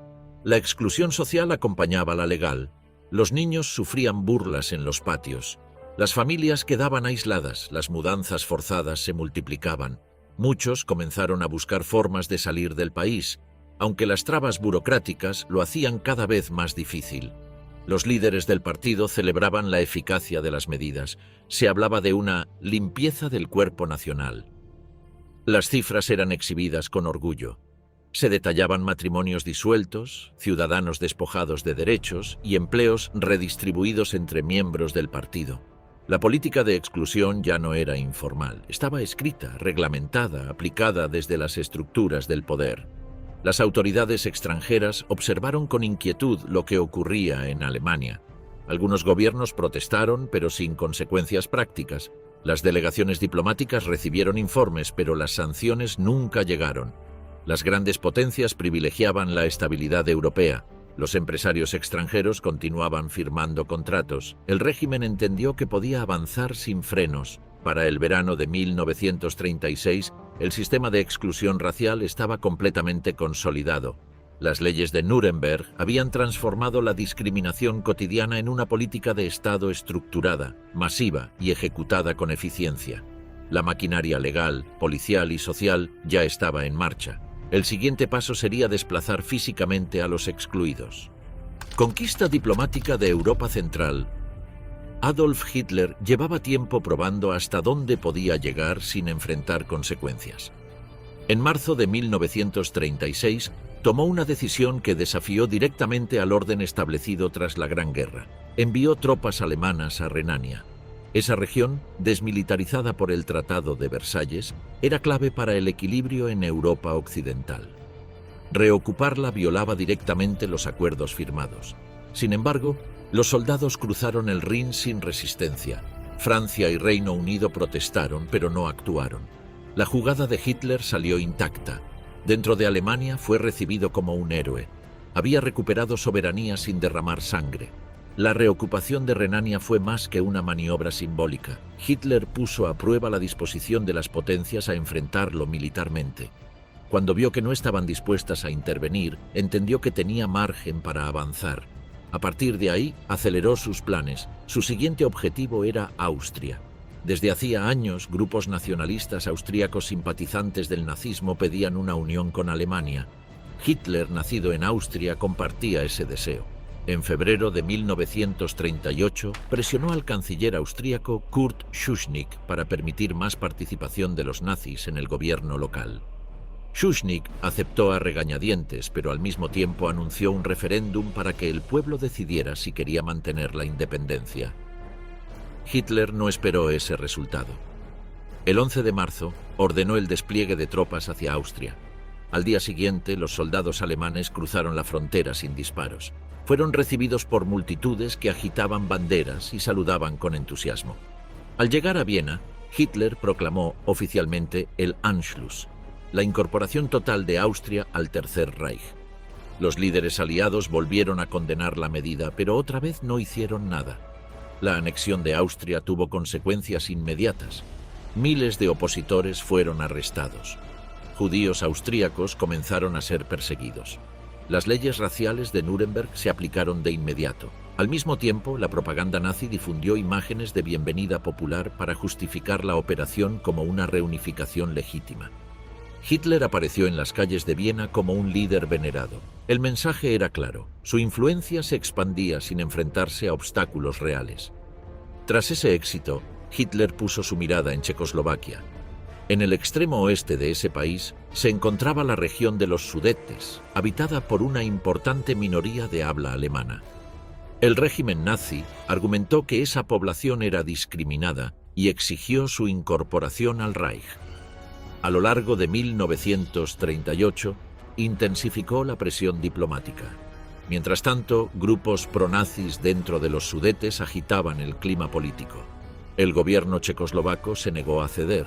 La exclusión social acompañaba la legal. Los niños sufrían burlas en los patios. Las familias quedaban aisladas, las mudanzas forzadas se multiplicaban. Muchos comenzaron a buscar formas de salir del país, aunque las trabas burocráticas lo hacían cada vez más difícil. Los líderes del partido celebraban la eficacia de las medidas. Se hablaba de una limpieza del cuerpo nacional. Las cifras eran exhibidas con orgullo. Se detallaban matrimonios disueltos, ciudadanos despojados de derechos y empleos redistribuidos entre miembros del partido. La política de exclusión ya no era informal, estaba escrita, reglamentada, aplicada desde las estructuras del poder. Las autoridades extranjeras observaron con inquietud lo que ocurría en Alemania. Algunos gobiernos protestaron, pero sin consecuencias prácticas. Las delegaciones diplomáticas recibieron informes, pero las sanciones nunca llegaron. Las grandes potencias privilegiaban la estabilidad europea. Los empresarios extranjeros continuaban firmando contratos. El régimen entendió que podía avanzar sin frenos. Para el verano de 1936, el sistema de exclusión racial estaba completamente consolidado. Las leyes de Nuremberg habían transformado la discriminación cotidiana en una política de Estado estructurada, masiva y ejecutada con eficiencia. La maquinaria legal, policial y social ya estaba en marcha. El siguiente paso sería desplazar físicamente a los excluidos. Conquista diplomática de Europa Central. Adolf Hitler llevaba tiempo probando hasta dónde podía llegar sin enfrentar consecuencias. En marzo de 1936, tomó una decisión que desafió directamente al orden establecido tras la Gran Guerra. Envió tropas alemanas a Renania. Esa región, desmilitarizada por el Tratado de Versalles, era clave para el equilibrio en Europa occidental. Reocuparla violaba directamente los acuerdos firmados. Sin embargo, los soldados cruzaron el Rin sin resistencia. Francia y Reino Unido protestaron, pero no actuaron. La jugada de Hitler salió intacta. Dentro de Alemania fue recibido como un héroe. Había recuperado soberanía sin derramar sangre. La reocupación de Renania fue más que una maniobra simbólica. Hitler puso a prueba la disposición de las potencias a enfrentarlo militarmente. Cuando vio que no estaban dispuestas a intervenir, entendió que tenía margen para avanzar. A partir de ahí, aceleró sus planes. Su siguiente objetivo era Austria. Desde hacía años, grupos nacionalistas austríacos simpatizantes del nazismo pedían una unión con Alemania. Hitler, nacido en Austria, compartía ese deseo. En febrero de 1938, presionó al canciller austríaco Kurt Schuschnigg para permitir más participación de los nazis en el gobierno local. Schuschnigg aceptó a regañadientes, pero al mismo tiempo anunció un referéndum para que el pueblo decidiera si quería mantener la independencia. Hitler no esperó ese resultado. El 11 de marzo ordenó el despliegue de tropas hacia Austria. Al día siguiente, los soldados alemanes cruzaron la frontera sin disparos. Fueron recibidos por multitudes que agitaban banderas y saludaban con entusiasmo. Al llegar a Viena, Hitler proclamó oficialmente el Anschluss, la incorporación total de Austria al Tercer Reich. Los líderes aliados volvieron a condenar la medida, pero otra vez no hicieron nada. La anexión de Austria tuvo consecuencias inmediatas. Miles de opositores fueron arrestados. Judíos austríacos comenzaron a ser perseguidos. Las leyes raciales de Nuremberg se aplicaron de inmediato. Al mismo tiempo, la propaganda nazi difundió imágenes de bienvenida popular para justificar la operación como una reunificación legítima. Hitler apareció en las calles de Viena como un líder venerado. El mensaje era claro: su influencia se expandía sin enfrentarse a obstáculos reales. Tras ese éxito, Hitler puso su mirada en Checoslovaquia. En el extremo oeste de ese país se encontraba la región de los Sudetes, habitada por una importante minoría de habla alemana. El régimen nazi argumentó que esa población era discriminada y exigió su incorporación al Reich. A lo largo de 1938, intensificó la presión diplomática. Mientras tanto, grupos pronazis dentro de los Sudetes agitaban el clima político. El gobierno checoslovaco se negó a ceder.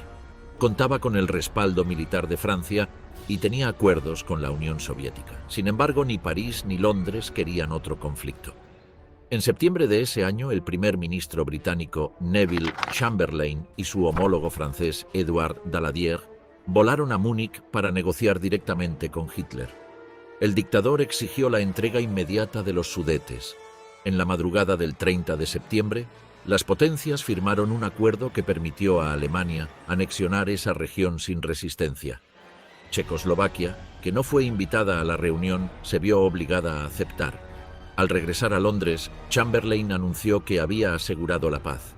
Contaba con el respaldo militar de Francia y tenía acuerdos con la Unión Soviética. Sin embargo, ni París ni Londres querían otro conflicto. En septiembre de ese año, el primer ministro británico Neville Chamberlain y su homólogo francés Édouard Daladier volaron a Múnich para negociar directamente con Hitler. El dictador exigió la entrega inmediata de los Sudetes. En la madrugada del 30 de septiembre, las potencias firmaron un acuerdo que permitió a Alemania anexionar esa región sin resistencia. Checoslovaquia, que no fue invitada a la reunión, se vio obligada a aceptar. Al regresar a Londres, Chamberlain anunció que había asegurado la paz.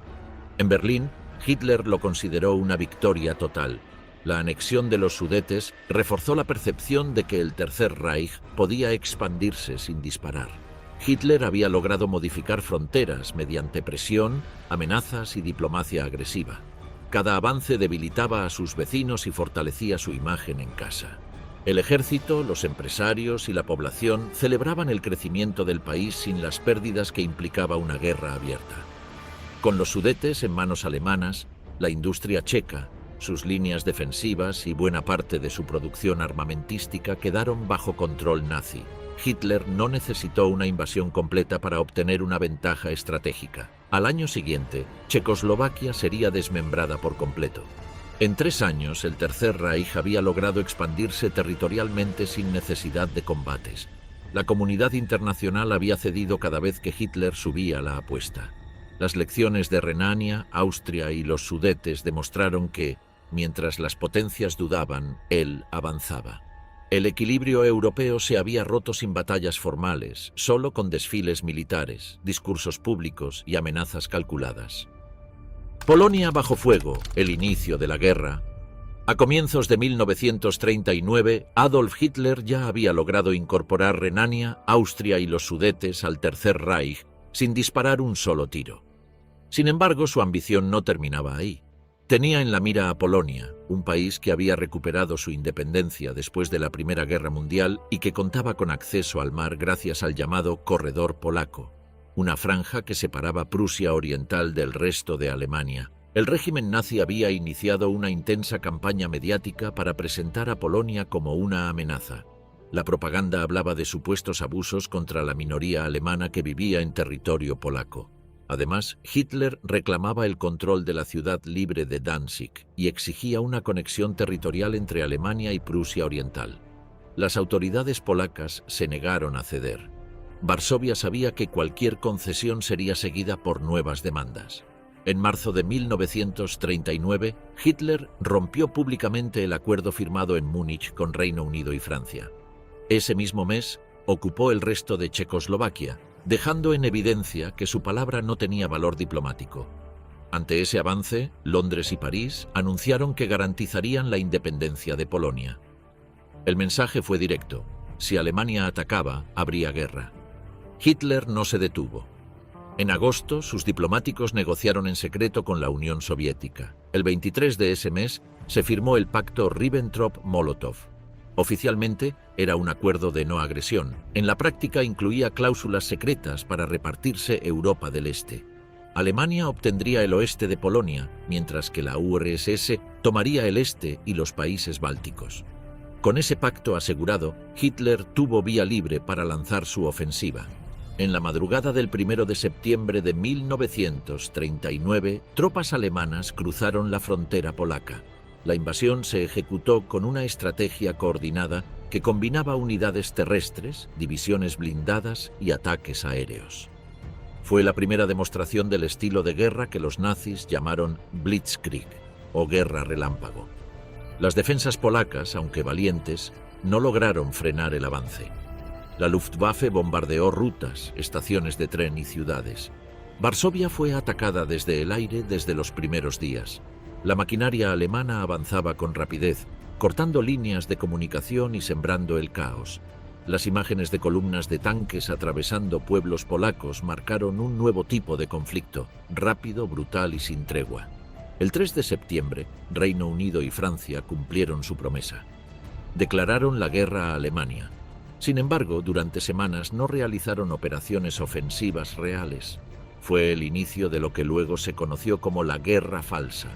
En Berlín, Hitler lo consideró una victoria total. La anexión de los Sudetes reforzó la percepción de que el Tercer Reich podía expandirse sin disparar. Hitler había logrado modificar fronteras mediante presión, amenazas y diplomacia agresiva. Cada avance debilitaba a sus vecinos y fortalecía su imagen en casa. El ejército, los empresarios y la población celebraban el crecimiento del país sin las pérdidas que implicaba una guerra abierta. Con los Sudetes en manos alemanas, la industria checa, sus líneas defensivas y buena parte de su producción armamentística quedaron bajo control nazi. Hitler no necesitó una invasión completa para obtener una ventaja estratégica. Al año siguiente, Checoslovaquia sería desmembrada por completo. En 3 años, el Tercer Reich había logrado expandirse territorialmente sin necesidad de combates. La comunidad internacional había cedido cada vez que Hitler subía la apuesta. Las lecciones de Renania, Austria y los Sudetes demostraron que, mientras las potencias dudaban, él avanzaba. El equilibrio europeo se había roto sin batallas formales, solo con desfiles militares, discursos públicos y amenazas calculadas. Polonia bajo fuego, el inicio de la guerra. A comienzos de 1939, Adolf Hitler ya había logrado incorporar Renania, Austria y los Sudetes al Tercer Reich sin disparar un solo tiro. Sin embargo, su ambición no terminaba ahí. Tenía en la mira a Polonia, un país que había recuperado su independencia después de la Primera Guerra Mundial y que contaba con acceso al mar gracias al llamado Corredor Polaco, una franja que separaba Prusia Oriental del resto de Alemania. El régimen nazi había iniciado una intensa campaña mediática para presentar a Polonia como una amenaza. La propaganda hablaba de supuestos abusos contra la minoría alemana que vivía en territorio polaco. Además, Hitler reclamaba el control de la ciudad libre de Danzig y exigía una conexión territorial entre Alemania y Prusia Oriental. Las autoridades polacas se negaron a ceder. Varsovia sabía que cualquier concesión sería seguida por nuevas demandas. En marzo de 1939, Hitler rompió públicamente el acuerdo firmado en Múnich con Reino Unido y Francia. Ese mismo mes, ocupó el resto de Checoslovaquia, dejando en evidencia que su palabra no tenía valor diplomático. Ante ese avance, Londres y París anunciaron que garantizarían la independencia de Polonia. El mensaje fue directo: si Alemania atacaba, habría guerra. Hitler no se detuvo. En agosto, sus diplomáticos negociaron en secreto con la Unión Soviética. El 23 de ese mes se firmó el pacto Ribbentrop-Molotov. Oficialmente, era un acuerdo de no agresión. En la práctica incluía cláusulas secretas para repartirse Europa del Este. Alemania obtendría el oeste de Polonia, mientras que la URSS tomaría el este y los países bálticos. Con ese pacto asegurado, Hitler tuvo vía libre para lanzar su ofensiva. En la madrugada del 1 de septiembre de 1939, tropas alemanas cruzaron la frontera polaca. La invasión se ejecutó con una estrategia coordinada que combinaba unidades terrestres, divisiones blindadas y ataques aéreos. Fue la primera demostración del estilo de guerra que los nazis llamaron Blitzkrieg, o guerra relámpago. Las defensas polacas, aunque valientes, no lograron frenar el avance. La Luftwaffe bombardeó rutas, estaciones de tren y ciudades. Varsovia fue atacada desde el aire desde los primeros días. La maquinaria alemana avanzaba con rapidez, cortando líneas de comunicación y sembrando el caos. Las imágenes de columnas de tanques atravesando pueblos polacos marcaron un nuevo tipo de conflicto, rápido, brutal y sin tregua. El 3 de septiembre, Reino Unido y Francia cumplieron su promesa. Declararon la guerra a Alemania. Sin embargo, durante semanas no realizaron operaciones ofensivas reales. Fue el inicio de lo que luego se conoció como la Guerra Falsa.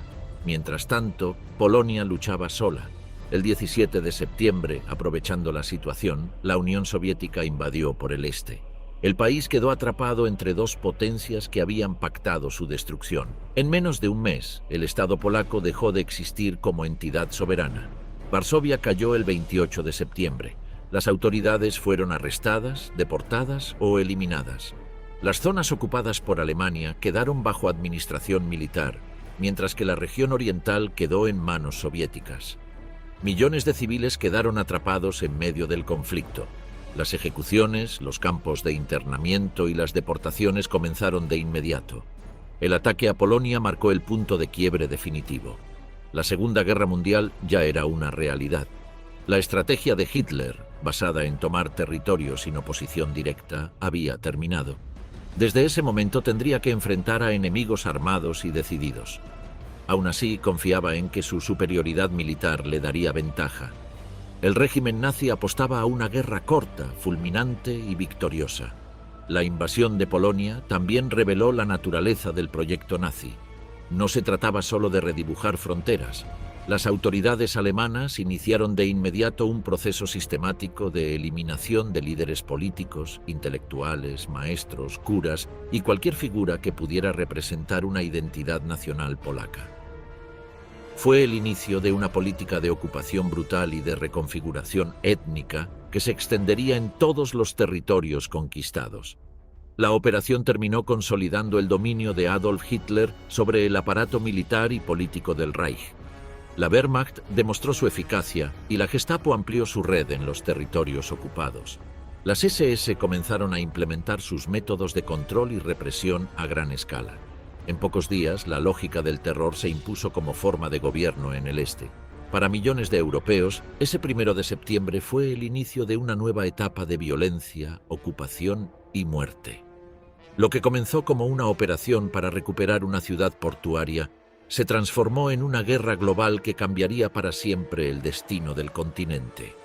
Mientras tanto, Polonia luchaba sola. El 17 de septiembre, aprovechando la situación, la Unión Soviética invadió por el este. El país quedó atrapado entre dos potencias que habían pactado su destrucción. En menos de un mes, el Estado polaco dejó de existir como entidad soberana. Varsovia cayó el 28 de septiembre. Las autoridades fueron arrestadas, deportadas o eliminadas. Las zonas ocupadas por Alemania quedaron bajo administración militar, mientras que la región oriental quedó en manos soviéticas. Millones de civiles quedaron atrapados en medio del conflicto. Las ejecuciones, los campos de internamiento y las deportaciones comenzaron de inmediato. El ataque a Polonia marcó el punto de quiebre definitivo. La Segunda Guerra Mundial ya era una realidad. La estrategia de Hitler, basada en tomar territorio sin oposición directa, había terminado. Desde ese momento tendría que enfrentar a enemigos armados y decididos. Aún así, confiaba en que su superioridad militar le daría ventaja. El régimen nazi apostaba a una guerra corta, fulminante y victoriosa. La invasión de Polonia también reveló la naturaleza del proyecto nazi. No se trataba solo de redibujar fronteras. Las autoridades alemanas iniciaron de inmediato un proceso sistemático de eliminación de líderes políticos, intelectuales, maestros, curas y cualquier figura que pudiera representar una identidad nacional polaca. Fue el inicio de una política de ocupación brutal y de reconfiguración étnica que se extendería en todos los territorios conquistados. La operación terminó consolidando el dominio de Adolf Hitler sobre el aparato militar y político del Reich. La Wehrmacht demostró su eficacia y la Gestapo amplió su red en los territorios ocupados. Las SS comenzaron a implementar sus métodos de control y represión a gran escala. En pocos días, la lógica del terror se impuso como forma de gobierno en el este. Para millones de europeos, ese 1 de septiembre fue el inicio de una nueva etapa de violencia, ocupación y muerte. Lo que comenzó como una operación para recuperar una ciudad portuaria se transformó en una guerra global que cambiaría para siempre el destino del continente.